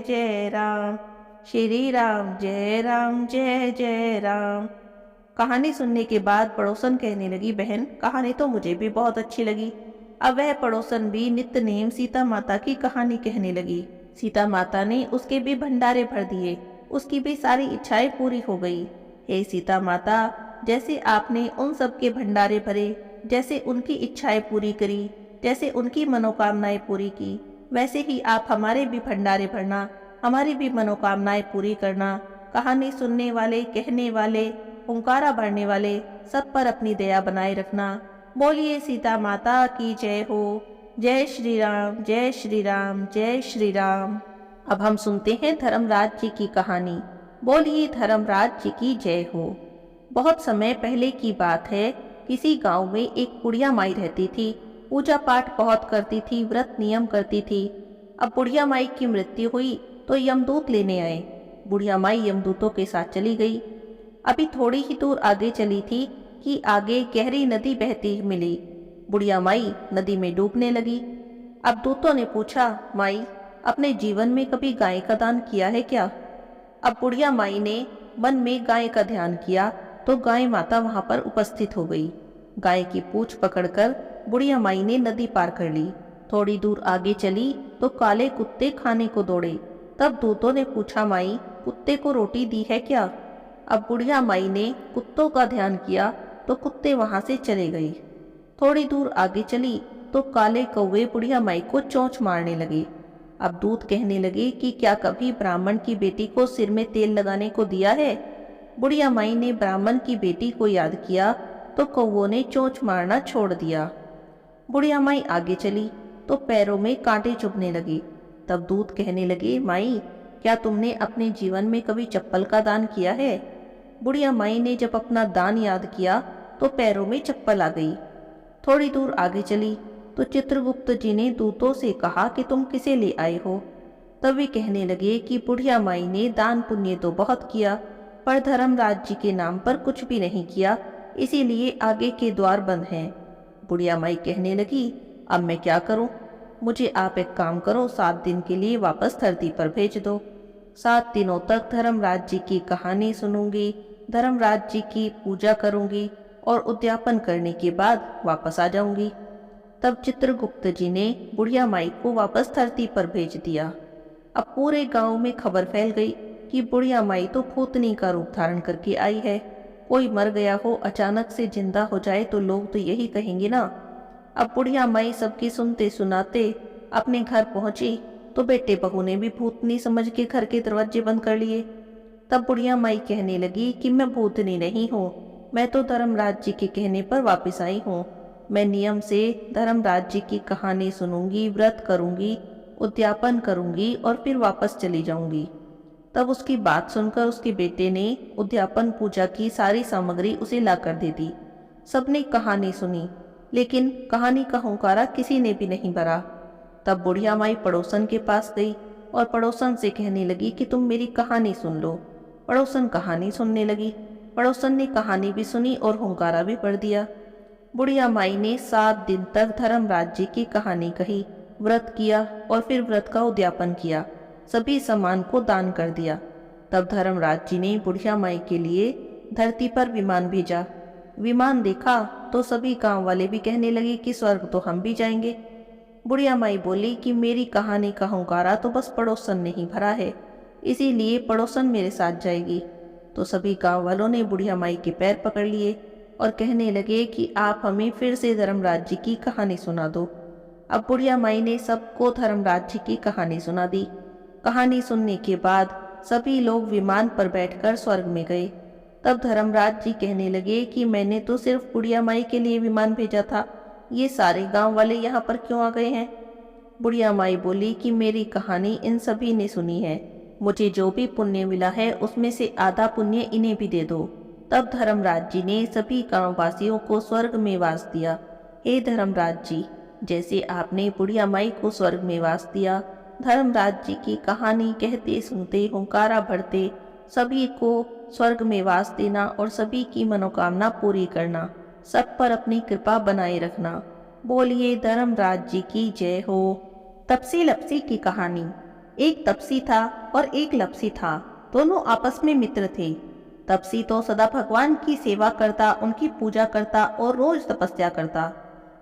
जय राम, श्री राम जय राम। कहानी सुनने के बाद पड़ोसन कहने लगी, बहन कहानी तो मुझे भी बहुत अच्छी लगी। अब वह पड़ोसन भी नित्य नेम सीता माता की कहानी कहने लगी। सीता माता ने उसके भी भंडारे भर दिए, उसकी भी सारी इच्छाएं पूरी हो गई। हे सीता माता, जैसे आपने उन सब के भंडारे भरे, जैसे उनकी इच्छाएं पूरी करी, जैसे उनकी मनोकामनाएं पूरी की, वैसे ही आप हमारे भी भंडारे भरना, हमारी भी मनोकामनाएं पूरी करना। कहानी सुनने वाले, कहने वाले, हुंकारा भरने वाले सब पर अपनी दया बनाए रखना। बोलिए सीता माता की जय हो। जय श्री राम जय श्री राम जय श्री राम। अब हम सुनते हैं धर्मराज जी की कहानी। बोलिए धर्मराज जी की जय हो। बहुत समय पहले की बात है, किसी गांव में एक बुढ़िया माई रहती थी। पूजा पाठ बहुत करती थी, व्रत नियम करती थी। अब बुढ़िया माई की मृत्यु हुई तो यमदूत लेने आए। बुढ़िया माई यमदूतों के साथ चली गई। अभी थोड़ी ही दूर आगे चली थी कि आगे गहरी नदी बहती मिली। बुढ़िया माई नदी में डूबने लगी। अब दूतों ने पूछा, माई अपने जीवन में कभी गाय का दान किया है क्या? अब बुढ़िया माई ने मन में गाय का ध्यान किया तो गाय माता वहां पर उपस्थित हो गई। गाय की पूंछ पकड़कर बुढ़िया माई ने नदी पार कर ली। थोड़ी दूर आगे चली तो काले कुत्ते खाने को दौड़े। तब दूतों ने पूछा, माई कुत्ते को रोटी दी है क्या? अब बुढ़िया माई ने कुत्तों का ध्यान किया तो कुत्ते वहां से चले गए। थोड़ी दूर आगे चली तो काले कौवे बुढ़िया माई को चोंच मारने लगे। अब दूत कहने लगे कि क्या कभी ब्राह्मण की बेटी को सिर में तेल लगाने को दिया है? बुढ़िया माई ने ब्राह्मण की बेटी को याद किया तो कौवों ने चोंच मारना छोड़ दिया। बुढ़िया माई आगे चली तो पैरों में कांटे चुभने लगे। तब दूत कहने लगे, माई क्या तुमने अपने जीवन में कभी चप्पल का दान किया है? बुढ़िया माई ने जब अपना दान याद किया तो पैरों में चप्पल आ गई। थोड़ी दूर आगे चली तो चित्रगुप्त जी ने दूतों से कहा कि तुम किसे ले आए हो? तब वे कहने लगे कि बुढ़िया माई ने दान पुण्य तो बहुत किया पर धर्मराज जी के नाम पर कुछ भी नहीं किया, इसीलिए आगे के द्वार बंद हैं। बुढ़िया माई कहने लगी, अब मैं क्या करूं? मुझे आप एक काम करो, 7 दिन के लिए वापस धरती पर भेज दो। 7 दिनों तक धर्मराज जी की कहानी सुनूंगी, धर्मराज जी की पूजा करूंगी और उद्यापन करने के बाद वापस आ जाऊंगी। तब चित्रगुप्त जी ने बुढ़िया माई को वापस धरती पर भेज दिया। अब पूरे गांव में खबर फैल गई कि बुढ़िया माई तो भूतनी का रूप धारण करके आई है। कोई मर गया हो अचानक से जिंदा हो जाए तो लोग तो यही कहेंगे ना। अब बुढ़िया माई सबकी सुनते सुनाते अपने घर पहुंची तो बेटे बहू ने भी भूतनी समझ के घर के दरवाजे बंद कर लिए। तब बुढ़िया माई कहने लगी कि मैं भूतनी नहीं हूँ, मैं तो धर्मराज जी के कहने पर वापस आई हूँ। मैं नियम से धर्मराज जी की कहानी सुनूंगी, व्रत करूंगी, उद्यापन करूंगी और फिर वापस चली जाऊंगी। तब उसकी बात सुनकर उसके बेटे ने उद्यापन पूजा की सारी सामग्री उसे ला कर दे दी। सबने कहानी सुनी लेकिन कहानी का हुंकारा किसी ने भी नहीं भरा। तब बुढ़िया माई पड़ोसन के पास गई और पड़ोसन से कहने लगी कि तुम मेरी कहानी सुन लो। पड़ोसन कहानी सुनने लगी। पड़ोसन ने कहानी भी सुनी और हुंकारा भी पढ़ दिया। बुढ़िया माई ने 7 दिन तक धर्मराज जी की कहानी कही, व्रत किया और फिर व्रत का उद्यापन किया, सभी सामान को दान कर दिया। तब धर्मराज जी ने बुढ़िया माई के लिए धरती पर विमान भेजा। विमान देखा तो सभी गांव वाले भी कहने लगे कि स्वर्ग तो हम भी जाएंगे। बुढ़िया माई बोली कि मेरी कहानी का हुंकारा तो बस पड़ोसन ने ही भरा है, इसीलिए पड़ोसन मेरे साथ जाएगी। तो सभी गांव वालों ने बुढ़िया माई के पैर पकड़ लिए और कहने लगे कि आप हमें फिर से धर्मराज जी की कहानी सुना दो। अब बुढ़िया माई ने सबको धर्मराज जी की कहानी सुना दी। कहानी सुनने के बाद सभी लोग विमान पर बैठकर स्वर्ग में गए। तब धर्मराज जी कहने लगे कि मैंने तो सिर्फ बुढ़िया माई के लिए विमान भेजा था, ये सारे गांव वाले यहाँ पर क्यों आ गए हैं? बुढ़िया माई बोली कि मेरी कहानी इन सभी ने सुनी है, मुझे जो भी पुण्य मिला है उसमें से आधा पुण्य इन्हें भी दे दो। तब धर्मराज जी ने सभी गांव वासियों को स्वर्ग में वास दिया। हे धर्मराज जी, जैसे आपने बुढ़िया माई को स्वर्ग में वास दिया, धर्मराज जी की कहानी कहते सुनते हुंकारा भरते सभी को स्वर्ग में वास देना और सभी की मनोकामना पूरी करना, सब पर अपनी कृपा बनाए रखना। बोलिए धर्मराज जी की जय हो। तपसी लपसी की कहानी। एक तपसी था और एक लपसी था, दोनों आपस में मित्र थे। तपसी तो सदा भगवान की सेवा करता, उनकी पूजा करता और रोज तपस्या करता।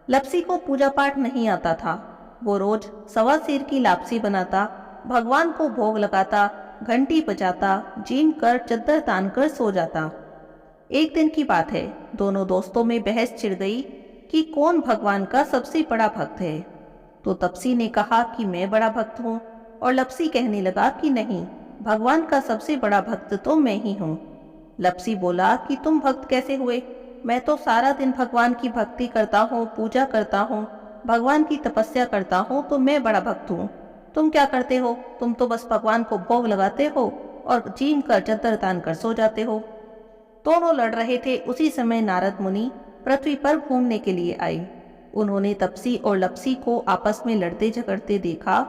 लपसी को पूजा पाठ नहीं आता था। वो रोज 1.25 सेर की लापसी बनाता, भगवान को भोग लगाता, घंटी बजाता, जीम कर चद्दर तान कर सो जाता। एक दिन की बात है, दोनों दोस्तों में बहस छिड़ गई कि कौन भगवान का सबसे बड़ा भक्त है। तो तपसी ने कहा कि मैं बड़ा भक्त हूँ और लपसी कहने लगा कि नहीं, भगवान का सबसे बड़ा भक्त तो मैं ही हूँ। लपसी बोला कि तुम भक्त कैसे हुए? मैं तो सारा दिन भगवान की भक्ति करता हूँ, पूजा करता हूँ, भगवान की तपस्या करता हूँ, तो मैं बड़ा भक्त हूँ। तुम क्या करते हो? तुम तो बस भगवान को भोग लगाते हो और जीम कर चद्दर तान कर सो जाते हो। दोनों लड़ रहे थे। उसी समय नारद मुनि पृथ्वी पर घूमने के लिए आए। उन्होंने तपसी और लपसी को आपस में लड़ते झगड़ते देखा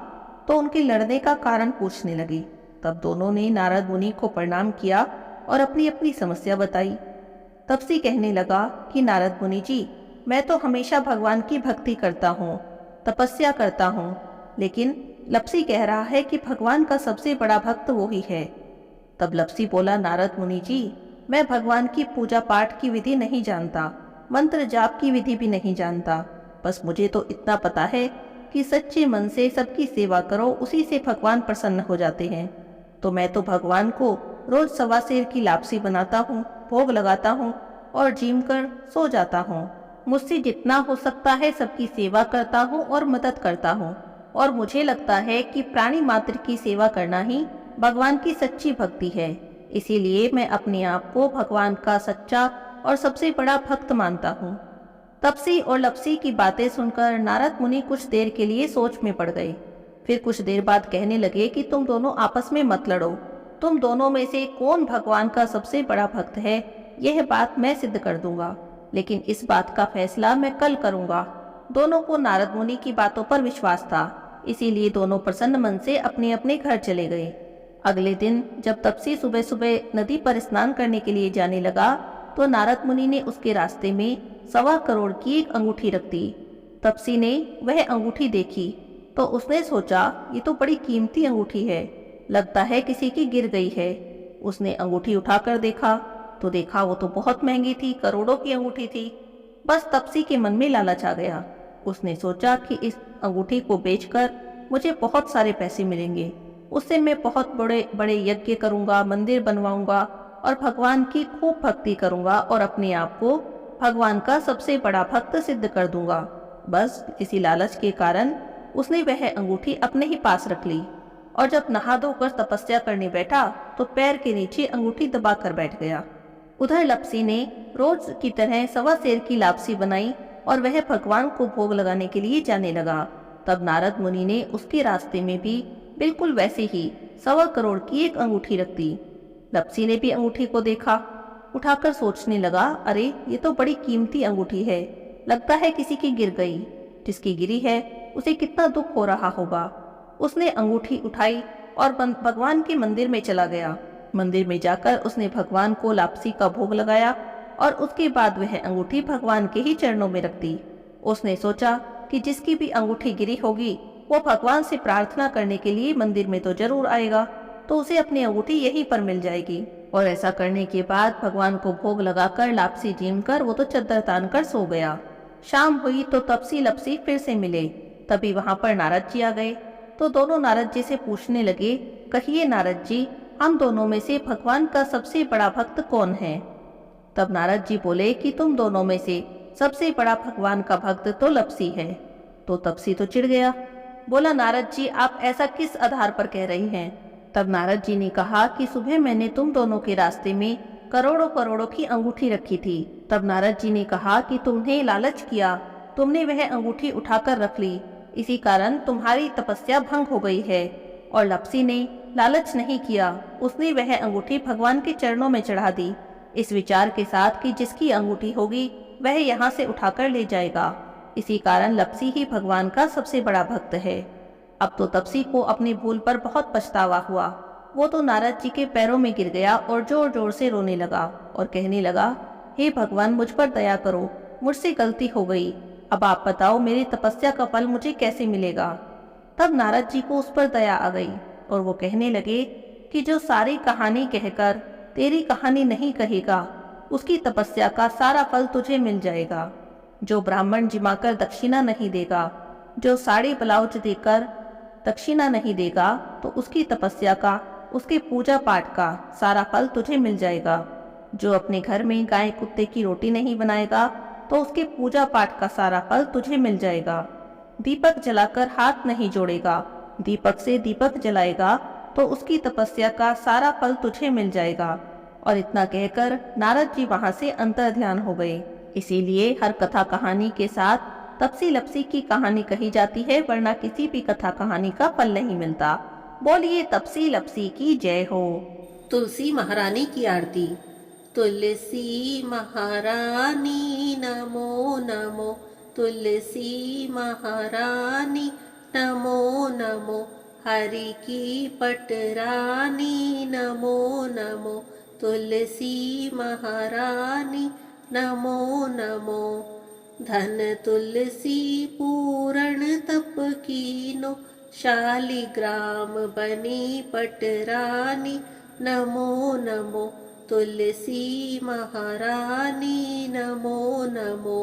तो उनके लड़ने का कारण पूछने लगे। तब दोनों ने नारद मुनि को प्रणाम किया और अपनी अपनी समस्या बताई। तपसी कहने लगा कि नारद मुनि जी, मैं तो हमेशा भगवान की भक्ति करता हूँ, तपस्या करता हूँ, लेकिन लपसी कह रहा है कि भगवान का सबसे बड़ा भक्त वो ही है। तब लपसी बोला, नारद मुनि जी, मैं भगवान की पूजा पाठ की विधि नहीं जानता, मंत्र जाप की विधि भी नहीं जानता, बस मुझे तो इतना पता है कि सच्चे मन से सबकी सेवा करो, उसी से भगवान प्रसन्न हो जाते हैं। तो मैं तो भगवान को रोज 1.25 सेर की लापसी बनाता हूँ, भोग लगाता हूँ, और जिम कर सो जाता हूँ। मुझसे जितना हो सकता है सबकी सेवा करता हूँ और मदद करता हूँ, और मुझे लगता है कि प्राणी मात्र की सेवा करना ही भगवान की सच्ची भक्ति है। इसीलिए मैं अपने आप को भगवान का सच्चा और सबसे बड़ा भक्त मानता हूँ। तपसी और लपसी की बातें सुनकर नारद मुनि कुछ देर के लिए सोच में पड़ गए। फिर कुछ देर बाद कहने लगे कि तुम दोनों आपस में मत लड़ो। तुम दोनों में से कौन भगवान का सबसे बड़ा भक्त है, यह बात मैं सिद्ध कर दूंगा, लेकिन इस बात का फैसला मैं कल करूंगा। दोनों को नारद मुनि की बातों पर विश्वास था, इसीलिए दोनों प्रसन्न मन से अपने अपने घर चले गए। अगले दिन जब तपसी सुबह सुबह नदी पर स्नान करने के लिए जाने लगा, तो नारद मुनि ने उसके रास्ते में 1.25 करोड़ की एक अंगूठी रख दी। तपसी ने वह अंगूठी देखी तो उसने सोचा, ये तो बड़ी कीमती अंगूठी है, लगता है किसी की गिर गई है। उसने अंगूठी उठाकर देखा तो देखा वो तो बहुत महंगी थी, करोड़ों की अंगूठी थी। बस तपसी के मन में लालच आ गया। उसने सोचा कि इस अंगूठी को बेचकर मुझे बहुत सारे पैसे मिलेंगे, उससे मैं बहुत बड़े बड़े यज्ञ करूंगा, मंदिर बनवाऊंगा और भगवान की खूब भक्ति करूंगा और अपने आप को भगवान का सबसे बड़ा भक्त सिद्ध कर दूंगा। बस इसी लालच के कारण उसने वह अंगूठी अपने ही पास रख ली, और जब नहा धोकर तपस्या करने बैठा तो पैर के नीचे अंगूठी दबाकर बैठ गया। उधर लपसी ने रोज की तरह 1.25 सेर की लापसी बनाई और वह भगवान को भोग लगाने के लिए जाने लगा। तब नारद मुनि ने उसके रास्ते में भी बिल्कुल वैसे ही 1.25 करोड़ की एक अंगूठी रख दी। लपसी ने भी अंगूठी को देखा, उठाकर सोचने लगा, अरे ये तो बड़ी कीमती अंगूठी है, लगता है किसी की गिर गई। जिसकी गिरी है उसे कितना दुख हो रहा होगा। उसने अंगूठी उठाई और भगवान के मंदिर में चला गया। मंदिर में जाकर उसने भगवान को लापसी का भोग लगाया और उसके बाद वह अंगूठी भगवान के ही चरणों में रख दी। उसने सोचा कि जिसकी भी अंगूठी गिरी होगी वो भगवान से प्रार्थना करने के लिए मंदिर में तो जरूर आएगा, तो उसे अपनी अंगूठी यहीं पर मिल जाएगी। और ऐसा करने के बाद भगवान को भोग लगाकर लापसी जीम कर वो तो चद्दर तान कर सो गया। शाम हुई तो तपसी लपसी फिर से मिले। तभी वहां पर नारद जी आ गए तो दोनों नारद जी से पूछने लगे, कहिए नारद जी, हम दोनों में से भगवान का सबसे बड़ा भक्त कौन है? तब नारद जी बोले कि तुम दोनों में से सबसे बड़ा भगवान का भक्त तो लपसी है। तो तपसी तो चिढ़ गया, बोला, नारद जी आप ऐसा किस आधार पर कह रही हैं? तब नारद जी ने कहा कि सुबह मैंने तुम दोनों के रास्ते में करोड़ों करोड़ों की अंगूठी रखी थी। तब नारद जी ने कहा कि तुमने लालच किया, तुमने वह अंगूठी उठाकर रख ली, इसी कारण तुम्हारी तपस्या भंग हो गई है। और लपसी ने लालच नहीं किया, उसने वह अंगूठी भगवान के चरणों में चढ़ा दी, इस विचार के साथ कि जिसकी अंगूठी होगी वह यहाँ से उठाकर ले जाएगा। इसी कारण लपसी ही भगवान का सबसे बड़ा भक्त है। अब तो तपसी को अपनी भूल पर बहुत पछतावा हुआ। वो तो नारद जी के पैरों में गिर गया और जोर जोर से रोने लगा और कहने लगा, हे भगवान मुझ पर दया करो, मुझसे गलती हो गई, अब आप बताओ मेरी तपस्या का फल मुझे कैसे मिलेगा? तब नारद जी को उस पर दया आ गई और वो कहने लगे कि जो सारी कहानी कहकर तेरी कहानी नहीं कहेगा उसकी तपस्या का सारा फल तुझे मिल जाएगा। जो ब्राह्मण जिमाकर दक्षिणा नहीं देगा, जो साड़ी ब्लाउज देकर दक्षिणा नहीं देगा, तो उसकी तपस्या का, उसके पूजा पाठ का सारा फल तुझे मिल जाएगा। जो अपने घर में गाय कुत्ते की रोटी नहीं बनाएगा तो उसके पूजा पाठ का सारा फल तुझे मिल जाएगा। दीपक जलाकर हाथ नहीं जोड़ेगा, दीपक से दीपक जलाएगा तो उसकी तपस्या का सारा फल तुझे मिल जाएगा। और इतना कहकर नारद जी वहां से अंतर्ध्यान हो गए। इसीलिए हर कथा कहानी के साथ तपसी लपसी की कहानी कही जाती है, वरना किसी भी कथा कहानी का फल नहीं मिलता। बोलिए तपसी लपसी की जय हो। तुलसी महारानी की आरती। तुलसी महारानी नमो नमो, तुलसी महारानी नमो नमो, हरि की पटरानी नमो नमो, तुलसी महारानी नमो नमो। धन तुलसी पूरण तप कीनो, शालिग्राम बनी पटरानी नमो नमो, तुलसी महारानी नमो नमो।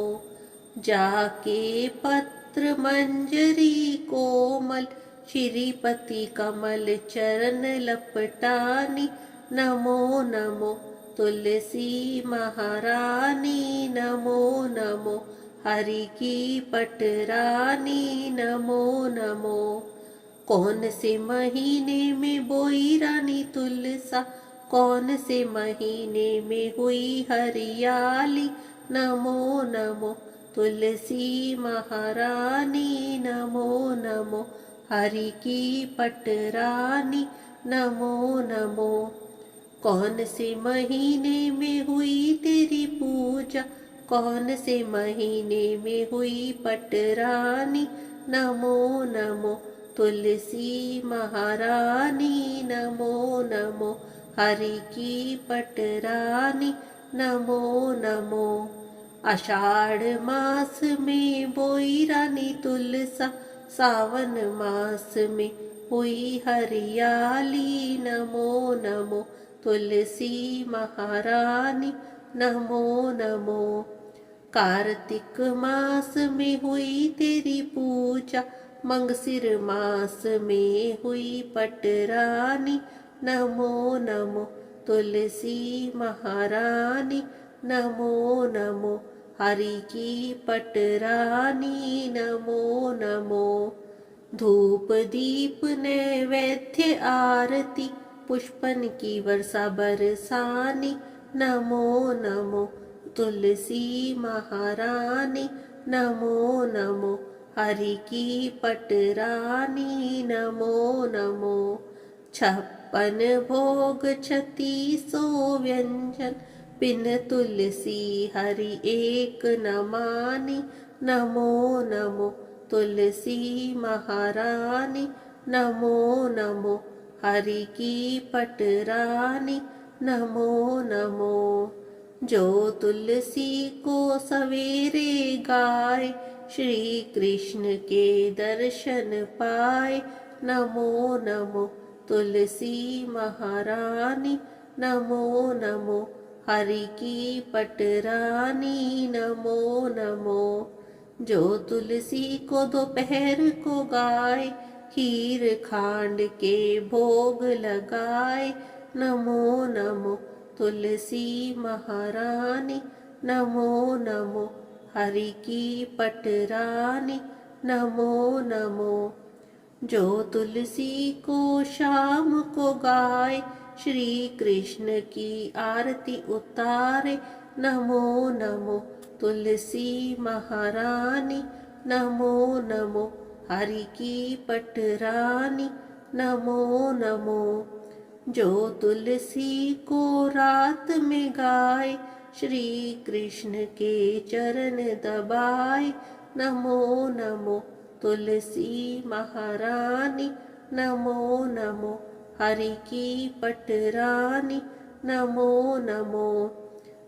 जाके पत्र मंजरी कोमल, श्रीपति कमल चरण लपटानी नमो नमो, तुलसी महारानी नमो नमो, हरि की पटरानी नमो नमो। कौन से महीने में बोई रानी तुलसा, कौन से महीने में हुई हरियाली, नमो नमो तुलसी महारानी नमो नमो, हरि की पटरानी नमो नमो। कौन से महीने में हुई तेरी पूजा, कौन से महीने में हुई पटरानी, नमो नमो तुलसी महारानी नमो नमो, हरि की पटरानी नमो नमो। आषाढ़ मास में बोई रानी तुलसा, सावन मास में हुई हरियाली, नमो नमो तुलसी महारानी नमो नमो। कार्तिक मास में हुई तेरी पूजा, मंगसिर मास में हुई पटरानी, नमो नमो तुलसी महारानी नमो नमो, हरि की पटरानी नमो नमो। धूप दीप नैवेद्य आरती, पुष्पन की वर्षा बरसानी, नमो नमो तुलसी महारानी नमो नमो, हरि की पटरानी नमो नमो। 56 भोग 36 व्यंजन, बिन तुलसी हरि एक न मानी, नमो नमो तुलसी महारानी नमो नमो, हरि की पटरानी नमो नमो। जो तुलसी को सवेरे गाए, श्री कृष्ण के दर्शन पाए, नमो नमो तुलसी महारानी नमो नमो, हरि की पटरानी नमो नमो। जो तुलसी को दोपहर को गाए, खीर खांड के भोग लगाए, नमो नमो तुलसी महारानी नमो नमो, हरि की पटरानी नमो नमो। जो तुलसी को शाम को गाए, श्री कृष्ण की आरती उतारे, नमो नमो तुलसी महारानी नमो नमो, हरि की पटरानी नमो नमो। जो तुलसी को रात में गाए, श्री कृष्ण के चरण दबाए, नमो नमो तुलसी महारानी नमो नमो, हरि की पटरानी नमो नमो।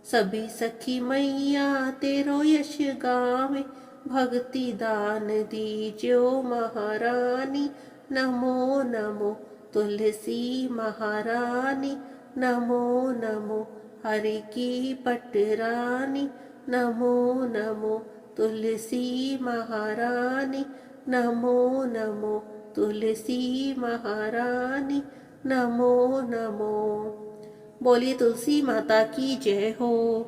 सभी सखी मैया तेरो यश गावे, भक्ति दान दीजो महारानी, नमो नमो तुलसी महारानी नमो नमो, हरि की पटरानी नमो नमो तुलसी महारानी नमो नमो, तुलसी महारानी नमो नमो। बोलिए तुलसी माता की जय हो।